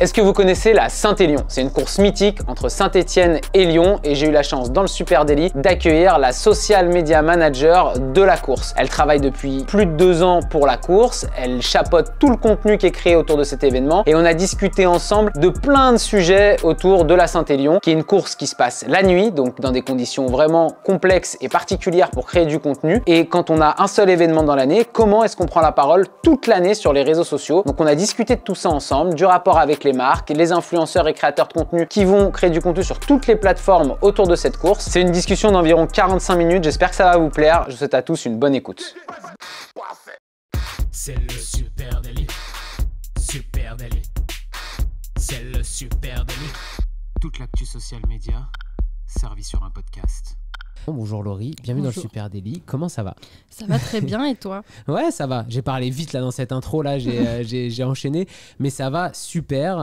Est-ce que vous connaissez la Saint-Élion? C'est une course mythique entre Saint-Étienne et Lyon et j'ai eu la chance dans le Super Daily d'accueillir la social media manager de la course. Elle travaille depuis plus de 2 ans pour la course, elle chapeaute tout le contenu qui est créé autour de cet événement et on a discuté ensemble de plein de sujets autour de la Saint-Élion, qui est une course qui se passe la nuit, donc dans des conditions vraiment complexes et particulières pour créer du contenu. Et quand on a un seul événement dans l'année, comment est-ce qu'on prend la parole toute l'année sur les réseaux sociaux? Donc on a discuté de tout ça ensemble, du rapport avec les marques, les influenceurs et créateurs de contenu qui vont créer du contenu sur toutes les plateformes autour de cette course. C'est une discussion d'environ 45 minutes, j'espère que ça va vous plaire. Je vous souhaite à tous une bonne écoute. C'est le Super Daily. Super Daily. C'est le Super Daily. Toute l'actu social média servie sur un podcast. Bonjour Laurie, bienvenue dans le Super Daily. Comment ça va? Ça va très bien et toi? Ouais, ça va. J'ai parlé vite là dans cette intro là, j'ai enchaîné, mais ça va super.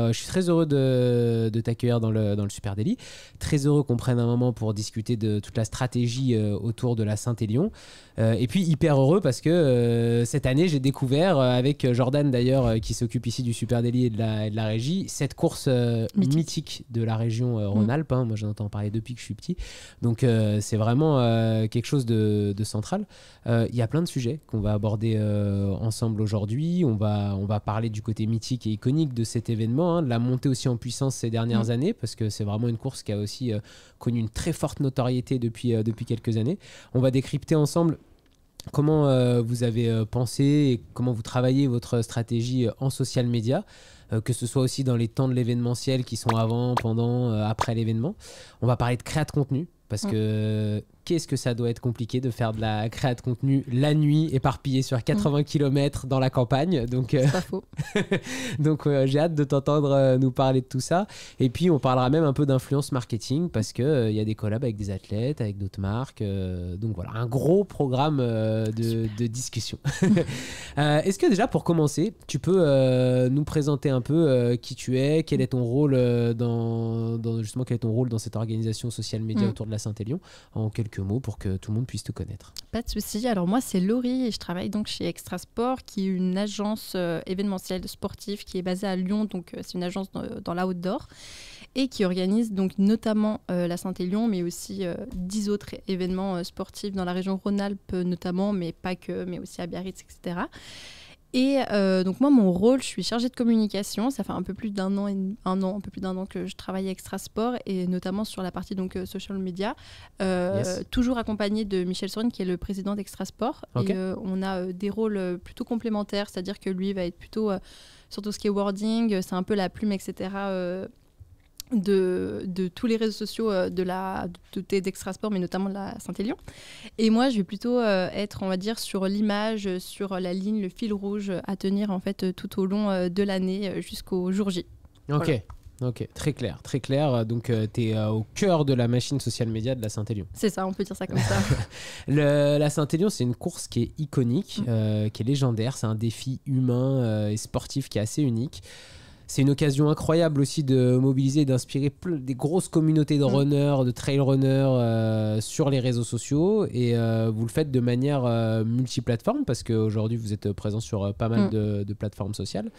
Je suis très heureux de t'accueillir dans le Super Daily. Très heureux qu'on prenne un moment pour discuter de toute la stratégie autour de la Saint-Élion. Et puis hyper heureux parce que cette année j'ai découvert avec Jordan d'ailleurs qui s'occupe ici du Super Daily et de la régie, cette course mythique de la région Rhône-Alpes. Hein. Moi j'en entends parler depuis que je suis petit. Donc c'est vraiment quelque chose de central. Il y a plein de sujets qu'on va aborder ensemble aujourd'hui. On va parler du côté mythique et iconique de cet événement, hein, de la montée aussi en puissance ces dernières années, parce que c'est vraiment une course qui a aussi connu une très forte notoriété depuis quelques années. On va décrypter ensemble comment vous avez pensé et comment vous travaillez votre stratégie en social media, que ce soit aussi dans les temps de l'événementiel qui sont avant, pendant, après l'événement. On va parler de créa de contenu. Parce que qu'est-ce que ça doit être compliqué de faire de la créa de contenu la nuit, éparpillée sur 80 km dans la campagne. Donc, c'est pas faux. Donc j'ai hâte de t'entendre nous parler de tout ça. Et puis on parlera même un peu d'influence marketing parce qu'il y a des collabs avec des athlètes, avec d'autres marques. Donc voilà, un gros programme de discussion. Est-ce que déjà pour commencer, tu peux nous présenter un peu qui tu es, quel est ton rôle justement quel est ton rôle dans cette organisation social media autour de la Saint-Élion, en quelques mots pour que tout le monde puisse te connaître. Pas de souci. Alors moi c'est Laurie et je travaille donc chez Extra Sport, qui est une agence événementielle sportive qui est basée à Lyon, donc c'est une agence dans l'outdoor et qui organise donc notamment la Saint-Élion, mais aussi 10 autres événements sportifs dans la région Rhône-Alpes notamment, mais pas que, mais aussi à Biarritz, etc. Et donc moi, mon rôle, je suis chargée de communication. Ça fait un peu plus d'un an que je travaille à Extra Sport et notamment sur la partie donc social media, toujours accompagnée de Michel Sorine qui est le président d'Extra Sport. Okay. Et on a des rôles plutôt complémentaires, c'est-à-dire que lui va être plutôt sur tout ce qui est wording, c'est un peu la plume, etc. De tous les réseaux sociaux d'Extra Sport, mais notamment de la Saint-Élion. Et moi, je vais plutôt être, on va dire, sur l'image, sur la ligne, le fil rouge à tenir en fait tout au long de l'année jusqu'au jour J. Ok, voilà. Ok, très clair, très clair. Donc, tu es au cœur de la machine social media de la Saint-Élion. C'est ça, on peut dire ça comme ça. La Saint-Élion, c'est une course qui est iconique, qui est légendaire. C'est un défi humain et sportif qui est assez unique. C'est une occasion incroyable aussi de mobiliser et d'inspirer des grosses communautés de runners, de trail runners sur les réseaux sociaux. Et vous le faites de manière multiplateforme parce qu'aujourd'hui, vous êtes présent sur pas mal de plateformes sociales.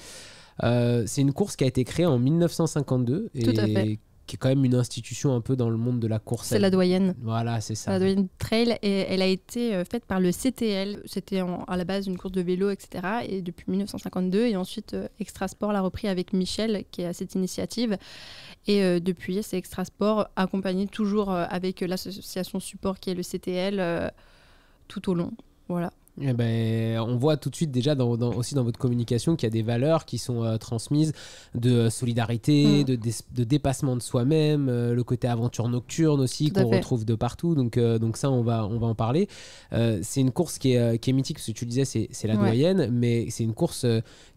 C'est une course qui a été créée en 1952 et tout à fait. Qui est quand même une institution un peu dans le monde de la course. C'est la doyenne. Voilà, c'est ça. La doyenne trail, et elle a été faite par le CTL. C'était à la base une course de vélo, etc. Et depuis 1952. Et ensuite, Extra Sport l'a repris avec Michel, qui est à cette initiative. Et depuis, c'est Extra Sport, accompagné toujours avec l'association support qui est le CTL, tout au long. Voilà. Eh ben, on voit tout de suite déjà aussi dans votre communication qu'il y a des valeurs qui sont transmises de solidarité, de dépassement de soi-même, le côté aventure nocturne aussi qu'on retrouve de partout. Donc ça, on va en parler. C'est une course qui est mythique, parce que tu le disais, c'est la doyenne, mais c'est une course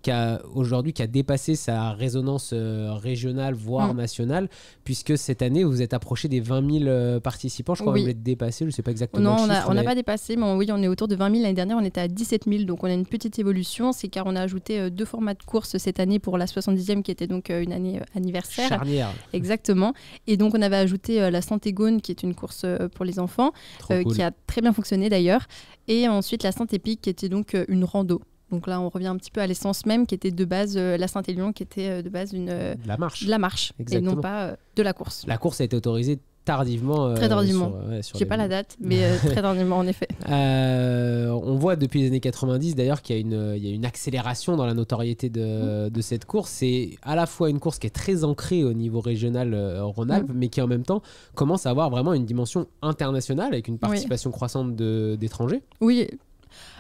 qui a dépassé sa résonance régionale, voire nationale, puisque cette année, vous êtes approché des 20 000 participants. Je crois que vous l'êtes dépassé, je ne sais pas exactement le chiffre. Non, on n'a pas dépassé, mais oui, on est autour de 20 000. L'année dernière, on était à 17 000, donc on a une petite évolution. C'est car on a ajouté 2 formats de course cette année pour la 70e, qui était donc une année anniversaire. Charnière. Exactement. Et donc, on avait ajouté la Saint-Égone, qui est une course pour les enfants, cool. qui a très bien fonctionné d'ailleurs. Et ensuite, la Saint-Épique, qui était donc une rando. Donc là, on revient un petit peu à l'essence même qui était de base la Saint-Élion, qui était de base la marche. de la marche Exactement. et non pas de la course. La course a été autorisée tardivement. Très tardivement. Sur J'ai pas la date, mais très tardivement en effet. On voit depuis les années 90 d'ailleurs qu'il y a une accélération dans la notoriété de cette course. C'est à la fois une course qui est très ancrée au niveau régional Rhône-Alpes, mais qui en même temps commence à avoir vraiment une dimension internationale avec une participation croissante d'étrangers. Oui.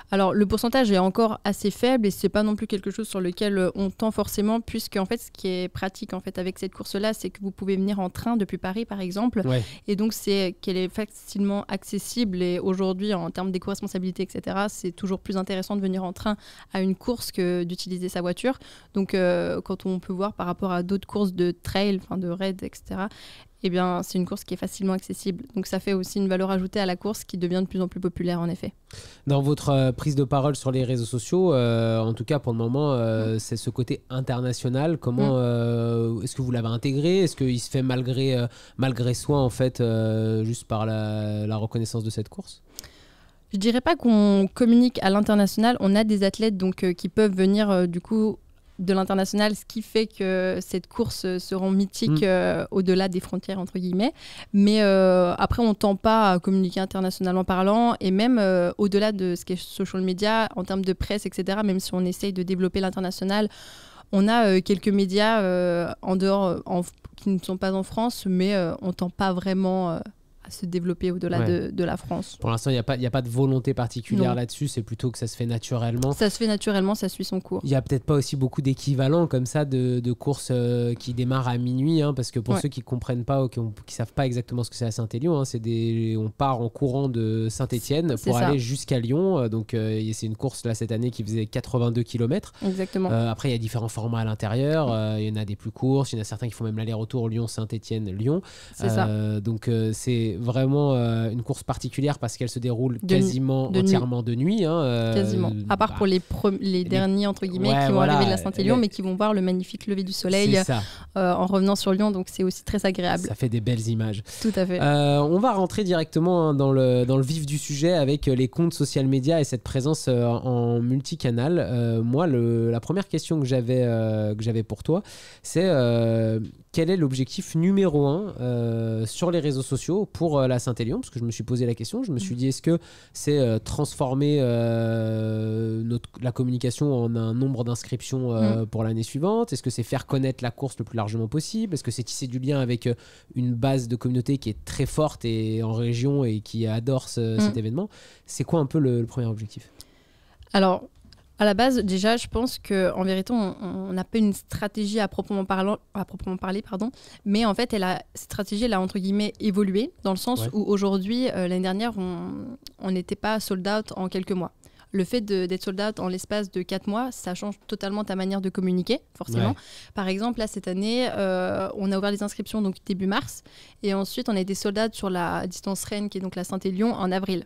Alors, le pourcentage est encore assez faible et c'est pas non plus quelque chose sur lequel on tend forcément, puisque en fait, ce qui est pratique en fait avec cette course-là, c'est que vous pouvez venir en train depuis Paris, par exemple, et donc c'est qu'elle est facilement accessible. Et aujourd'hui, en termes d'éco-responsabilité, etc., c'est toujours plus intéressant de venir en train à une course que d'utiliser sa voiture. Donc, quand on peut voir par rapport à d'autres courses de trail, enfin de raid, etc., eh bien, c'est une course qui est facilement accessible. Donc ça fait aussi une valeur ajoutée à la course qui devient de plus en plus populaire, en effet. Dans votre prise de parole sur les réseaux sociaux, en tout cas pour le moment, c'est ce côté international. Comment est-ce que vous l'avez intégré? Est-ce qu'il se fait malgré soi, en fait, juste par la reconnaissance de cette course? Je dirais pas qu'on communique à l'international. On a des athlètes donc, qui peuvent venir du coup de l'international, ce qui fait que cette course se rend mythique au-delà des frontières, entre guillemets. Mais après, on ne tend pas à communiquer internationalement parlant, et même au-delà de ce qui est social media, en termes de presse, etc., même si on essaye de développer l'international, on a quelques médias en dehors qui ne sont pas en France, mais on ne tend pas vraiment à se développer au-delà de la France. Pour l'instant, il n'y a pas de volonté particulière là-dessus, c'est plutôt que ça se fait naturellement. Ça se fait naturellement, ça suit son cours. Il n'y a peut-être pas aussi beaucoup d'équivalents comme ça de courses qui démarrent à minuit, parce que pour ceux qui ne comprennent pas ou qui ne savent pas exactement ce que c'est à Saint-Élion, on part en courant de Saint-Étienne pour aller jusqu'à Lyon. Donc c'est une course là cette année qui faisait 82 km. Exactement. Après, il y a différents formats à l'intérieur. Il y en a des plus courts, il y en a certains qui font même l'aller-retour Lyon-Saint-Étienne-Lyon. C'est ça. Donc c'est vraiment une course particulière parce qu'elle se déroule quasiment entièrement de nuit. Quasiment. À part pour les derniers, entre guillemets, qui vont arriver de la Saint-Élion, mais qui vont voir le magnifique lever du soleil en revenant sur Lyon. Donc c'est aussi très agréable. Ça fait des belles images. Tout à fait. On va rentrer directement dans le vif du sujet avec les comptes social media et cette présence en multicanal. Moi, la première question que j'avais pour toi, c'est quel est l'objectif numéro 1 sur les réseaux sociaux pour la Saint-Élion? Parce que je me suis posé la question, je me suis dit, est-ce que c'est transformer la communication en un nombre d'inscriptions pour l'année suivante? Est-ce que c'est faire connaître la course le plus largement possible? Est-ce que c'est tisser du lien avec une base de communauté qui est très forte et en région et qui adore cet événement? C'est quoi un peu le premier objectif? Alors, à la base, déjà, je pense qu'en vérité, on n'a pas une stratégie à proprement parler, mais en fait, cette stratégie, elle a entre guillemets évolué, dans le sens où aujourd'hui, l'année dernière, on n'était pas sold out en quelques mois. Le fait d'être sold out en l'espace de 4 mois, ça change totalement ta manière de communiquer, forcément. Par exemple, là, cette année, on a ouvert les inscriptions donc, début mars, et ensuite, on a été sold out sur la distance Rennes, qui est donc la Saint-Élion, en avril.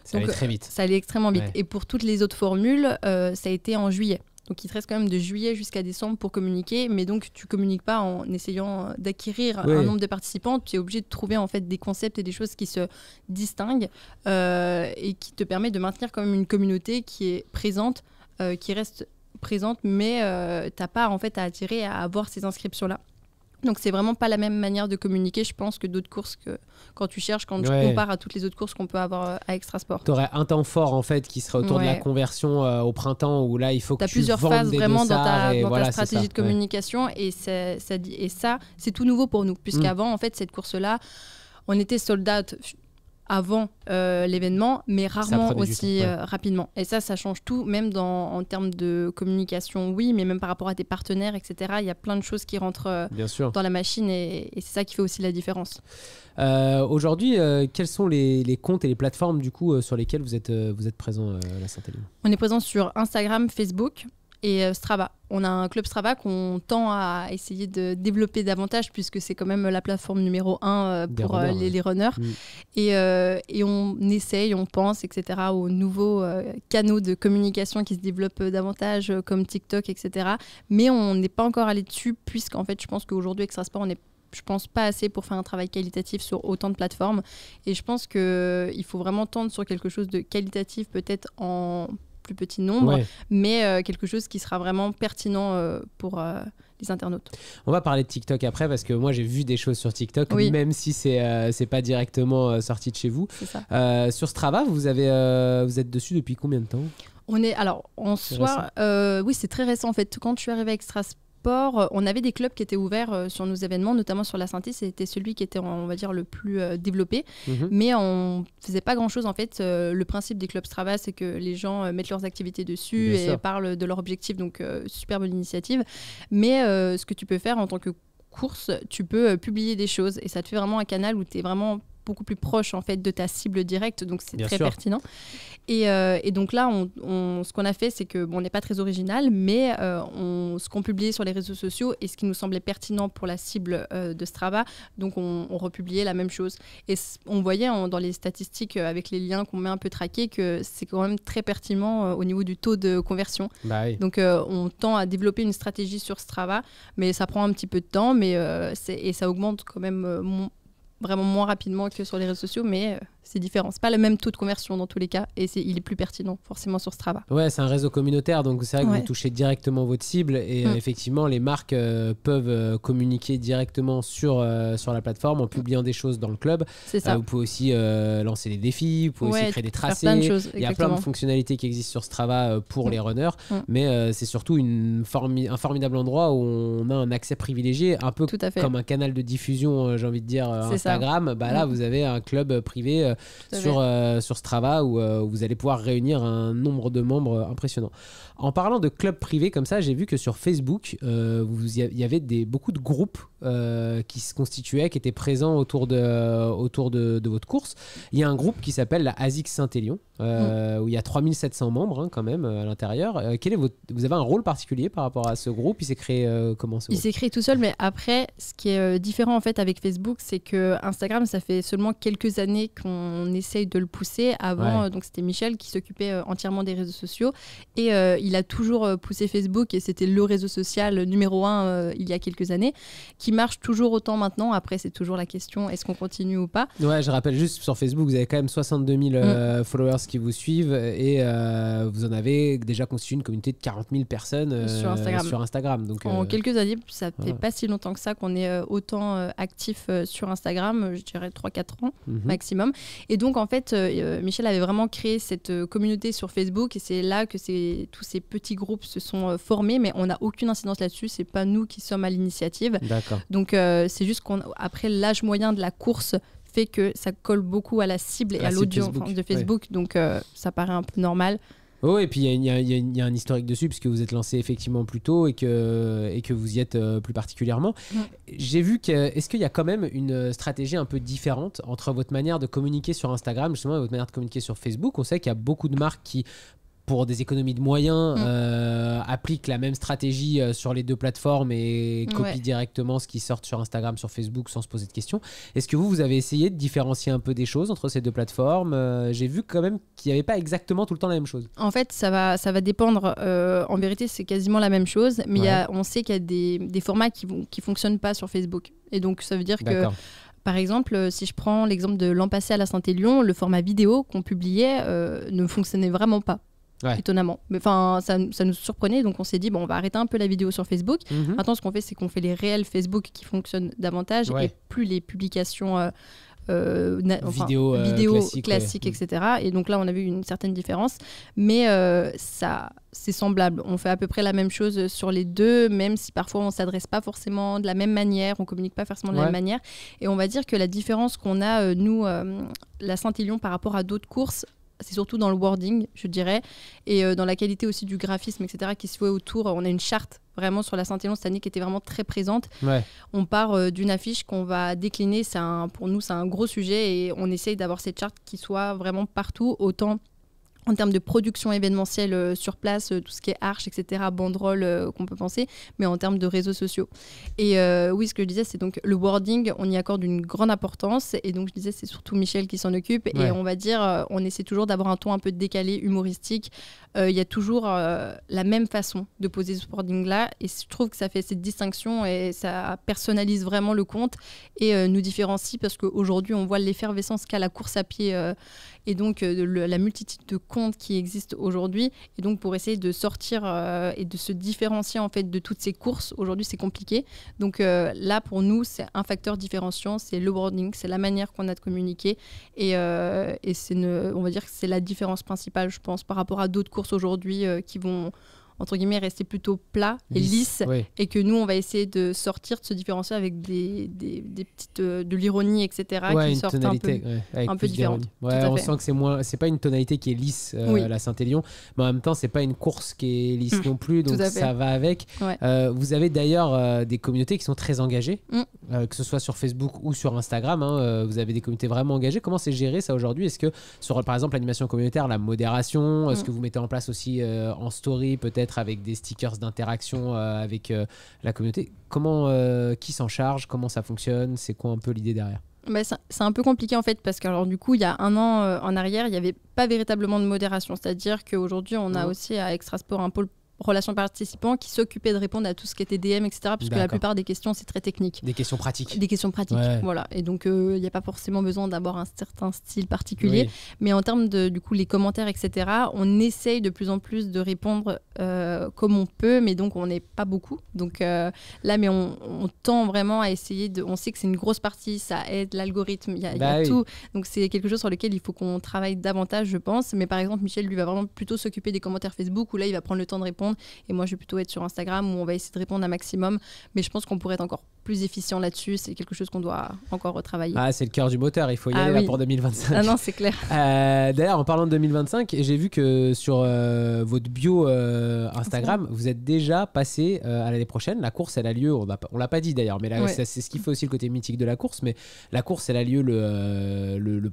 Ça allait très vite. Ça allait extrêmement vite. Et pour toutes les autres formules, ça a été en juillet. Donc, il te reste quand même de juillet jusqu'à décembre pour communiquer. Mais donc, tu ne communiques pas en essayant d'acquérir un nombre de participants. Tu es obligé de trouver en fait, des concepts et des choses qui se distinguent et qui te permettent de maintenir quand même une communauté qui est présente, qui reste présente, mais tu n'as pas en fait, à attirer à avoir ces inscriptions-là. Donc, c'est vraiment pas la même manière de communiquer, je pense, que d'autres courses quand tu compares à toutes les autres courses qu'on peut avoir à Extrasport. Tu aurais un temps fort, en fait, qui serait autour de la conversion au printemps, où là, il faut que tu vendes des dossards. Tu as plusieurs phases vraiment dans ta stratégie de communication. Et ça, c'est tout nouveau pour nous. Puisqu'avant, en fait, cette course-là, on était sold out avant l'événement, mais rarement aussi rapidement. Et ça change tout, même en termes de communication, oui, mais même par rapport à tes partenaires, etc. Il y a plein de choses qui rentrent dans la machine et c'est ça qui fait aussi la différence. Aujourd'hui, quels sont les comptes et les plateformes du coup, sur lesquelles vous êtes présent à la Saint-Élion? On est présent sur Instagram, Facebook et Strava. On a un club Strava qu'on tend à essayer de développer davantage puisque c'est quand même la plateforme numéro 1 pour les runners. Et on essaye, on pense, etc. aux nouveaux canaux de communication qui se développent davantage comme TikTok, etc. Mais on n'est pas encore allé dessus puisqu'en fait, je pense qu'aujourd'hui, Extrasport, je pense pas assez pour faire un travail qualitatif sur autant de plateformes. Et je pense qu'il faut vraiment tendre sur quelque chose de qualitatif, peut-être en plus petit nombre, Ouais. mais quelque chose qui sera vraiment pertinent pour les internautes. On va parler de TikTok après parce que moi j'ai vu des choses sur TikTok, Oui. même si c'est pas directement sorti de chez vous. C'est ça. Sur Strava, vous êtes dessus depuis combien de temps? Alors, en C'est soi, oui, c'est très récent en fait. Quand je suis arrivée à Extrasport, on avait des clubs qui étaient ouverts sur nos événements, notamment sur la synthé. C'était celui qui était, on va dire, le plus développé. Mhm. Mais on faisait pas grand-chose en fait. Le principe des clubs Strava, c'est que les gens mettent leurs activités dessus Bien et sûr. parlent de leur objectif. Donc, super bonne initiative. Mais ce que tu peux faire en tant que course, tu peux publier des choses et ça te fait vraiment un canal où tu es vraiment beaucoup plus proche en fait de ta cible directe, donc c'est Bien très sûr. pertinent. Et donc là, ce qu'on a fait, c'est que on n'est pas très original, mais ce qu'on publiait sur les réseaux sociaux et ce qui nous semblait pertinent pour la cible de Strava, donc on republiait la même chose. Et on voyait dans les statistiques avec les liens qu'on met un peu traqués que c'est quand même très pertinent au niveau du taux de conversion. Bah oui. Donc on tend à développer une stratégie sur Strava, mais ça prend un petit peu de temps, mais et ça augmente quand même vraiment moins rapidement que sur les réseaux sociaux, mais c'est différent. C'est pas le même taux de conversion dans tous les cas, et il est plus pertinent forcément sur Strava. Ouais, c'est un réseau communautaire, donc c'est vrai que Ouais. vous touchez directement votre cible et effectivement, les marques peuvent communiquer directement sur la plateforme en publiant des choses dans le club. C'est ça. Vous pouvez aussi lancer des défis, vous pouvez aussi créer des faire tracés. plein de choses, Il y a plein exactement. de fonctionnalités qui existent sur Strava pour les runners, mais c'est surtout un formidable endroit où on a un accès privilégié, un peu Tout à fait. comme un canal de diffusion, j'ai envie de dire, C'est ça. Instagram. Bah, là, vous avez un club privé Tout à sur Strava où vous allez pouvoir réunir un nombre de membres impressionnant. En parlant de clubs privés comme ça, j'ai vu que sur Facebook, il y avait beaucoup de groupes qui se constituaient, qui étaient présents autour de votre course. Il y a un groupe qui s'appelle la ASICS Saint-Élion, où il y a 3700 membres quand même à l'intérieur. Vous avez un rôle particulier par rapport à ce groupe? Il s'est créé comment ce Il groupe? s'est créé tout seul, mais après, ce qui est différent en fait avec Facebook, c'est que Instagram, ça fait seulement quelques années qu'on essaye de le pousser. Avant, donc c'était Michel qui s'occupait entièrement des réseaux sociaux, et il a toujours poussé Facebook, et c'était le réseau social numéro 1 il y a quelques années, qui marche toujours autant maintenant. Après, c'est toujours la question, est-ce qu'on continue ou pas? Ouais, je rappelle juste sur Facebook, vous avez quand même 62 000 followers qui vous suivent et vous en avez déjà constitué une communauté de 40 000 personnes sur Instagram. Donc, en quelques années, ça fait voilà. pas si longtemps que ça qu'on est autant actif sur Instagram, je dirais 3-4 ans maximum. Et donc en fait, Michel avait vraiment créé cette communauté sur Facebook, et c'est là que tous ces petits groupes se sont formés, mais on n'a aucune incidence là-dessus, c'est pas nous qui sommes à l'initiative. D'accord. Donc c'est juste qu'après l'âge moyen de la course fait que ça colle beaucoup à la cible et à l'audience de Facebook, donc ça paraît un peu normal. Oh, et puis il y a un historique dessus puisque vous êtes lancé effectivement plus tôt et que vous y êtes plus particulièrement. J'ai vu est-ce qu'il y a quand même une stratégie un peu différente entre votre manière de communiquer sur Instagram justement et votre manière de communiquer sur Facebook? On sait qu'il y a beaucoup de marques qui, pour des économies de moyens, appliquent la même stratégie sur les deux plateformes et copient directement ce qui sort sur Instagram, sur Facebook sans se poser de questions. Est-ce que vous avez essayé de différencier un peu des choses entre ces deux plateformes? J'ai vu quand même qu'il n'y avait pas exactement tout le temps la même chose. En fait, ça va dépendre. En vérité, c'est quasiment la même chose, mais on sait qu'il y a des formats qui fonctionnent pas sur Facebook. Et donc, ça veut dire que... Par exemple, si je prends l'exemple de l'an passé à la Saint-Élion, le format vidéo qu'on publiait ne fonctionnait vraiment pas. Étonnamment. Mais enfin, ça nous surprenait, donc on s'est dit, bon, on va arrêter un peu la vidéo sur Facebook. Maintenant, ce qu'on fait, c'est qu'on fait les réels Facebook qui fonctionnent davantage et plus les publications vidéo classiques, etc. Et donc là, on a vu une certaine différence. Mais c'est semblable. On fait à peu près la même chose sur les deux, même si parfois on ne s'adresse pas forcément de la même manière, on ne communique pas forcément de la même manière. Et on va dire que la différence qu'on a, nous, la Saint-Élion, par rapport à d'autres courses, c'est surtout dans le wording, je dirais, et dans la qualité aussi du graphisme, etc., qui se fait autour. On a une charte vraiment sur la Saint-Élion cette année qui était vraiment très présente. On part d'une affiche qu'on va décliner. Pour nous, c'est un gros sujet, et on essaye d'avoir cette charte qui soit vraiment partout, autant en termes de production événementielle sur place, tout ce qui est arches, etc., banderoles qu'on peut penser, mais en termes de réseaux sociaux. Et oui, ce que je disais, c'est donc le wording, on y accorde une grande importance, et donc je disais, c'est surtout Michel qui s'en occupe, et on va dire, on essaie toujours d'avoir un ton un peu décalé, humoristique. Il y a toujours la même façon de poser ce wording-là, et je trouve que ça fait cette distinction, et ça personnalise vraiment le compte, et nous différencie, parce qu'aujourd'hui, on voit l'effervescence qu'a la course à pied, et donc la multitude de comptes qui existent aujourd'hui. Et donc, pour essayer de sortir et de se différencier en fait de toutes ces courses, aujourd'hui, c'est compliqué. Donc là, pour nous, c'est un facteur différenciant, c'est le branding, c'est la manière qu'on a de communiquer. Et on va dire que c'est la différence principale, je pense, par rapport à d'autres courses aujourd'hui qui vont, entre guillemets, rester plutôt plats et lisses, oui. et que nous, on va essayer de sortir, de se différencier avec des petites, de l'ironie, etc., qui sortent un peu différentes. Ouais, on sent que c'est pas une tonalité qui est lisse, la Saint-Élion, mais en même temps, c'est pas une course qui est lisse non plus, donc ça va avec. Ouais. Vous avez d'ailleurs des communautés qui sont très engagées, que ce soit sur Facebook ou sur Instagram, hein, vous avez des communautés vraiment engagées. Comment c'est géré ça aujourd'hui? Est-ce que sur, par exemple, l'animation communautaire, la modération, est-ce que vous mettez en place aussi en story, peut-être avec des stickers d'interaction avec la communauté? Comment, qui s'en charge? Comment ça fonctionne? C'est quoi un peu l'idée derrière? C'est un peu compliqué en fait, parce que alors, du coup, il y a un an en arrière, il n'y avait pas véritablement de modération. C'est-à-dire qu'aujourd'hui, on a aussi à Extrasport un pôle relations participants qui s'occupait de répondre à tout ce qui était DM, etc. Puisque la plupart des questions, c'est très technique. Des questions pratiques. Des questions pratiques, voilà. Et donc, il n'y a pas forcément besoin d'avoir un certain style particulier. Oui. Mais en termes de, du coup, les commentaires, etc., on essaye de plus en plus de répondre comme on peut, mais donc, on n'est pas beaucoup. Donc là, mais on tend vraiment à essayer de... On sait que c'est une grosse partie, ça aide l'algorithme, il y a tout. Donc, c'est quelque chose sur lequel il faut qu'on travaille davantage, je pense. Mais par exemple, Michel, lui, va vraiment plutôt s'occuper des commentaires Facebook, où là, il va prendre le temps de répondre. Et moi, je vais plutôt être sur Instagram où on va essayer de répondre un maximum. Mais je pense qu'on pourrait être encore plus efficient là-dessus. C'est quelque chose qu'on doit encore retravailler. Ah, c'est le cœur du moteur. Il faut y aller là pour 2025. Ah non, c'est clair. D'ailleurs, en parlant de 2025, j'ai vu que sur votre bio Instagram, vous êtes déjà passé à l'année prochaine. La course, elle a lieu, on l'a pas dit d'ailleurs, mais là, c'est ce qui fait aussi le côté mythique de la course. Mais la course, elle a lieu le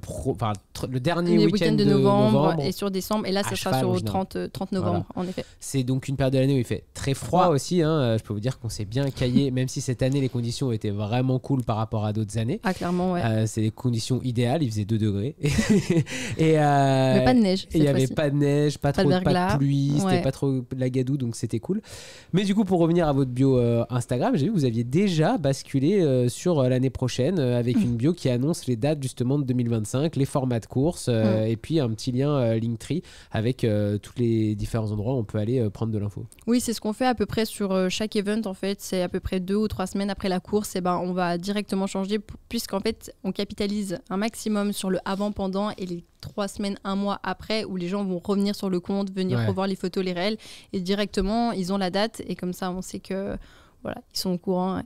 dernier week-end de novembre et sur décembre. Et là, ça sera sur le 30 novembre, en effet. C'est donc une période de l'année où il fait très froid aussi. Hein. Je peux vous dire qu'on s'est bien caillé, même si cette année, les conditions ont été vraiment cool par rapport à d'autres années. Ah, clairement, ouais. C'est des conditions idéales. Il faisait 2 degrés. Mais pas de neige. Il n'y avait pas de neige, pas de pluie. C'était pas trop la gadoue, donc c'était cool. Mais du coup, pour revenir à votre bio Instagram, j'ai vu que vous aviez déjà basculé sur l'année prochaine avec une bio qui annonce les dates justement de 2025, les formats de course et puis un petit lien Linktree avec tous les différents endroits où on peut aller prendre de l'info. Oui, c'est ce qu'on fait à peu près sur chaque event. En fait, c'est à peu près 2 ou 3 semaines après la course. Et on va directement changer puisqu'en fait, on capitalise un maximum sur le avant-pendant et les 3 semaines, 1 mois après où les gens vont revenir sur le compte, venir revoir les photos, les réels. Et directement, ils ont la date. Et comme ça, on sait que voilà, ils sont au courant.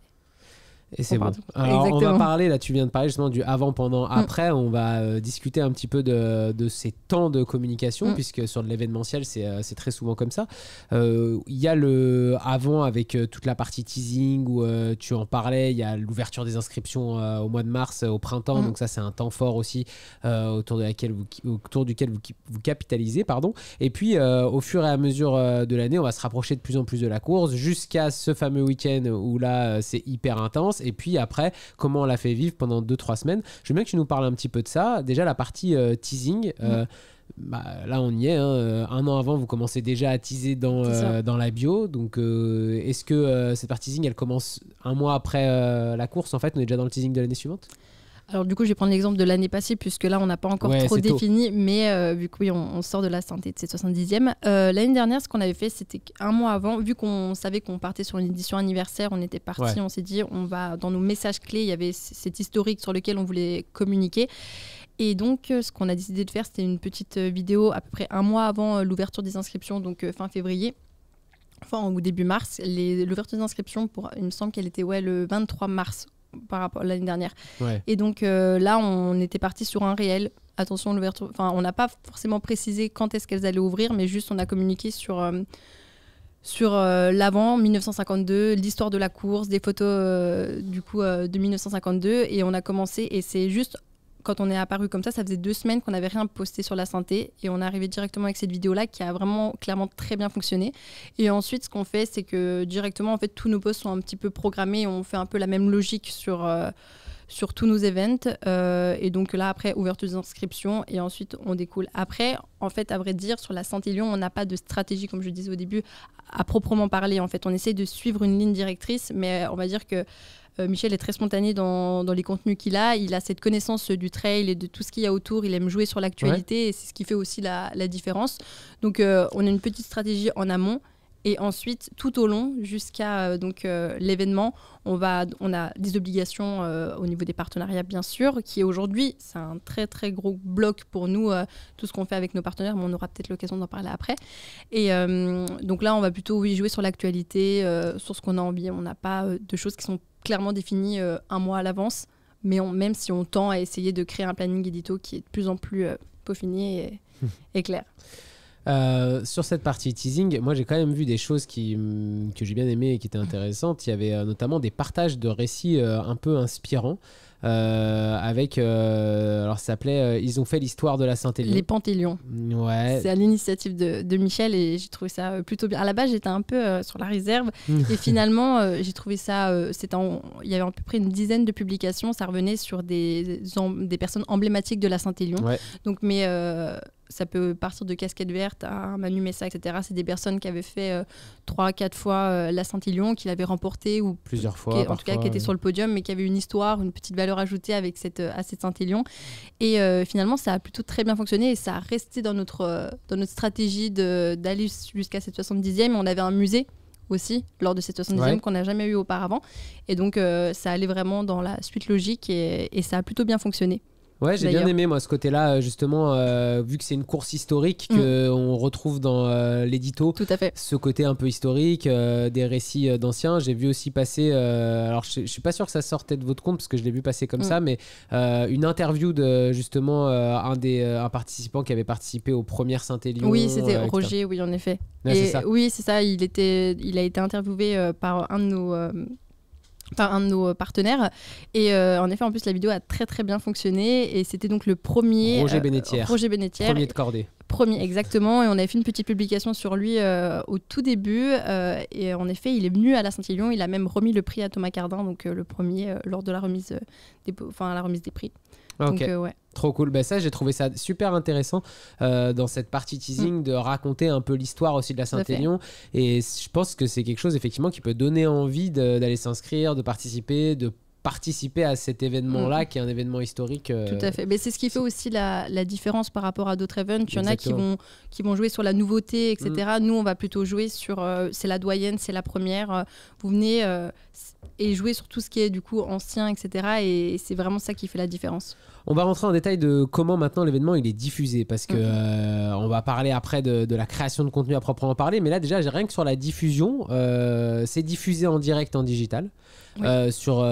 Et c'est bon. Alors, on va parler, là tu viens de parler justement du avant, pendant, après. On va discuter un petit peu de ces temps de communication, puisque sur de l'événementiel, c'est très souvent comme ça. Il y a le avant avec toute la partie teasing où tu en parlais. Il y a l'ouverture des inscriptions au mois de mars, au printemps. Donc ça, c'est un temps fort aussi autour duquel vous capitalisez. Pardon. Et puis, au fur et à mesure de l'année, on va se rapprocher de plus en plus de la course jusqu'à ce fameux week-end où là, c'est hyper intense. Et puis après, comment on l'a fait vivre pendant 2-3 semaines. Je veux bien que tu nous parles un petit peu de ça. Déjà, la partie teasing, là on y est. 1 an avant, vous commencez déjà à teaser dans la bio. Donc, est-ce que cette partie teasing, elle commence 1 mois après la course? En fait, on est déjà dans le teasing de l'année suivante? Alors du coup, je vais prendre l'exemple de l'année passée, puisque là, on n'a pas encore trop défini, mais vu que oui, on sort de la synthé de cette 70e. L'année dernière, ce qu'on avait fait, c'était qu'1 mois avant, vu qu'on savait qu'on partait sur une édition anniversaire, on était parti, on s'est dit, on va dans nos messages clés, il y avait cet historique sur lequel on voulait communiquer. Et donc, ce qu'on a décidé de faire, c'était une petite vidéo à peu près 1 mois avant l'ouverture des inscriptions, donc fin février. Enfin, au début mars. L'ouverture des inscriptions, il me semble qu'elle était le 23 mars. Par rapport à l'année dernière. Et donc là, on était parti sur un réel. Attention, l'ouverture. Enfin, on n'a pas forcément précisé quand est-ce qu'elles allaient ouvrir, mais juste on a communiqué sur l'avant 1952, l'histoire de la course, des photos du coup de 1952, et on a commencé. Et c'est juste quand on est apparu comme ça faisait 2 semaines qu'on n'avait rien posté sur la synthé, et on est arrivé directement avec cette vidéo-là qui a vraiment clairement très bien fonctionné. Et ensuite, ce qu'on fait, c'est que directement, en fait, tous nos posts sont un petit peu programmés, on fait un peu la même logique sur sur tous nos events. Et donc là, après, ouverture des inscriptions et ensuite, on découle. Après, en fait, à vrai dire, sur la Saint-Élion, on n'a pas de stratégie, comme je disais au début, à proprement parler. En fait, on essaie de suivre une ligne directrice, mais on va dire que Michel est très spontané dans les contenus qu'il a. Il a cette connaissance du trail et de tout ce qu'il y a autour. Il aime jouer sur l'actualité et c'est ce qui fait aussi la différence. Donc, on a une petite stratégie en amont. Et ensuite, tout au long, jusqu'à l'événement, on a des obligations au niveau des partenariats, bien sûr, qui aujourd'hui, c'est un très, très gros bloc pour nous, tout ce qu'on fait avec nos partenaires, mais on aura peut-être l'occasion d'en parler après. Et donc là, on va plutôt jouer sur l'actualité, sur ce qu'on a envie. On n'a pas de choses qui sont clairement définies un mois à l'avance, mais même si on tend à essayer de créer un planning édito qui est de plus en plus peaufiné et clair. Sur cette partie teasing, moi j'ai quand même vu des choses que j'ai bien aimées et qui étaient intéressantes. Il y avait notamment des partages de récits un peu inspirants avec alors ça s'appelait ils ont fait l'histoire de la Saint-Élion. Les Pantélions. Ouais. C'est à l'initiative de Michel et j'ai trouvé ça plutôt bien. À la base, j'étais un peu sur la réserve et finalement j'ai trouvé ça il y avait à peu près une dizaine de publications, ça revenait sur des personnes emblématiques de la Saint-Élion. Ouais. Donc ça peut partir de Casquette Verte à Manu Messa, etc. C'est des personnes qui avaient fait 3-4 fois la Saint-Élion, qui l'avaient remporté ou plusieurs fois, en tout cas qui étaient sur le podium, mais qui avaient une histoire, une petite valeur ajoutée avec cette Saint-Élion. Et finalement, ça a plutôt très bien fonctionné et ça a resté dans notre stratégie d'aller jusqu'à cette 70e. On avait un musée aussi lors de cette 70e qu'on n'a jamais eu auparavant. Et donc, ça allait vraiment dans la suite logique et ça a plutôt bien fonctionné. Ouais, j'ai bien aimé moi ce côté-là, justement, vu que c'est une course historique qu'on retrouve dans l'édito. Tout à fait. Ce côté un peu historique, des récits d'anciens. J'ai vu aussi passer, alors je suis pas sûr que ça sortait de votre compte parce que je l'ai vu passer comme ça, mais une interview de justement un participant qui avait participé aux premières Saint-Élion. Oui, c'était Roger, oui, en effet. Ouais, c'est ça. Oui, c'est ça. Il a été interviewé par un de nos partenaires et en effet en plus la vidéo a très très bien fonctionné et c'était donc le premier Roger Bénétière premier de cordée, exactement, et on avait fait une petite publication sur lui au tout début et en effet il est venu à la Saint-Élion, il a même remis le prix à Thomas Cardin, donc le premier lors de la remise des prix. Okay. Donc, ouais. Trop cool. Ben ça, j'ai trouvé ça super intéressant dans cette partie teasing de raconter un peu l'histoire aussi de la Saint-Élion. Et je pense que c'est quelque chose effectivement qui peut donner envie d'aller s'inscrire, de participer à cet événement-là qui est un événement historique. Tout à fait. Mais c'est ce qui fait aussi la différence par rapport à d'autres events. Il y en a qui vont jouer sur la nouveauté, etc. Nous, on va plutôt jouer sur c'est la doyenne, c'est la première. Vous venez et jouer sur tout ce qui est du coup ancien, etc. Et c'est vraiment ça qui fait la différence. On va rentrer en détail de comment maintenant l'événement il est diffusé parce que on va parler après de la création de contenu à proprement parler, mais là déjà rien que sur la diffusion, c'est diffusé en direct en digital sur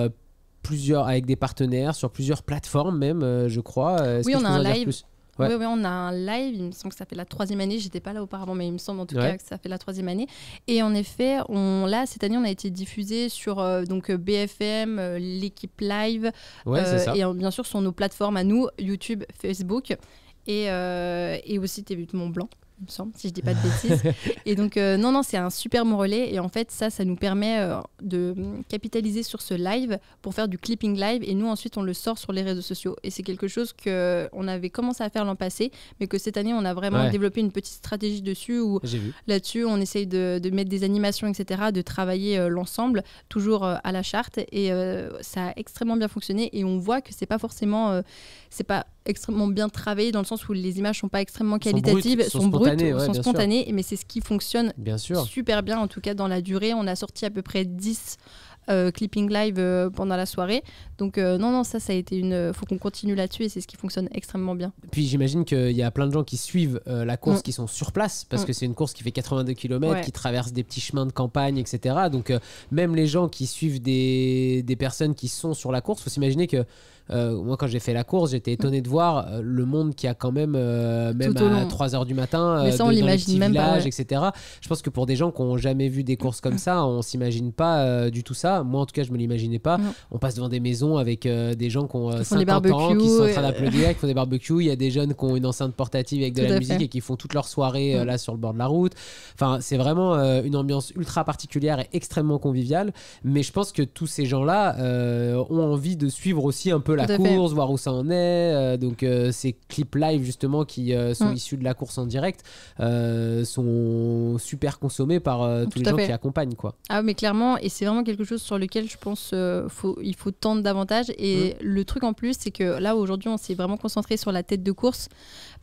plusieurs, avec des partenaires sur plusieurs plateformes même, je crois. Oui, on a un live. Oui, on a un live, il me semble que ça fait la 3e année, j'étais pas là auparavant, mais il me semble en tout cas que ça fait la 3e année. Et en effet, là, cette année, on a été diffusé sur BFM, l'équipe live, et bien sûr sur nos plateformes à nous, YouTube, Facebook, et aussi TV Mont Blanc. Il me semble, si je dis pas de bêtises. Et donc, non, c'est un super bon relais. Et en fait, ça nous permet de capitaliser sur ce live pour faire du clipping live. Et nous, ensuite, on le sort sur les réseaux sociaux. Et c'est quelque chose qu'on avait commencé à faire l'an passé, mais que cette année, on a vraiment développé une petite stratégie dessus. Où là-dessus, on essaye de mettre des animations, etc., de travailler l'ensemble, toujours à la charte. Et ça a extrêmement bien fonctionné. Et on voit que c'est pas forcément... c'est pas extrêmement bien travaillé dans le sens où les images sont pas extrêmement qualitatives, sont spontanées, mais c'est ce qui fonctionne super bien, en tout cas dans la durée. On a sorti à peu près 10 clipping live pendant la soirée, donc non, ça a été faut qu'on continue là-dessus et c'est ce qui fonctionne extrêmement bien. Puis j'imagine qu'il y a plein de gens qui suivent la course qui sont sur place parce que c'est une course qui fait 82 km, qui traverse des petits chemins de campagne, etc. Donc même les gens qui suivent des personnes qui sont sur la course, faut s'imaginer que moi quand j'ai fait la course j'étais étonné de voir le monde qu'il y a quand même même à 3h du matin mais ça, on l'imagine dans les petits même villages, pas, etc. Je pense que pour des gens qui n'ont jamais vu des courses comme ça, on s'imagine pas du tout ça. ça. Moi, en tout cas, je me l'imaginais pas. On passe devant des maisons avec des gens qui ont Qui font des 50 ans, qui sont en train barbecues, d'applaudir, qui font des barbecues. Il y a des jeunes qui ont une enceinte portative avec de Tout la à musique fait. et qui font toute leur soirée là sur le bord de la route. Enfin, c'est vraiment une ambiance ultra particulière et extrêmement conviviale. Mais je pense que tous ces gens-là ont envie de suivre aussi un peu la Tout à fait. course, voir où ça en est. Donc, ces clips live, justement, qui sont issus de la course en direct, sont super consommés par tous les Tout à gens fait. qui accompagnent, quoi. Ah, mais clairement, et c'est vraiment quelque chose sur lequel je pense il faut tendre davantage. Et le truc en plus, c'est que là, aujourd'hui, on s'est vraiment concentré sur la tête de course,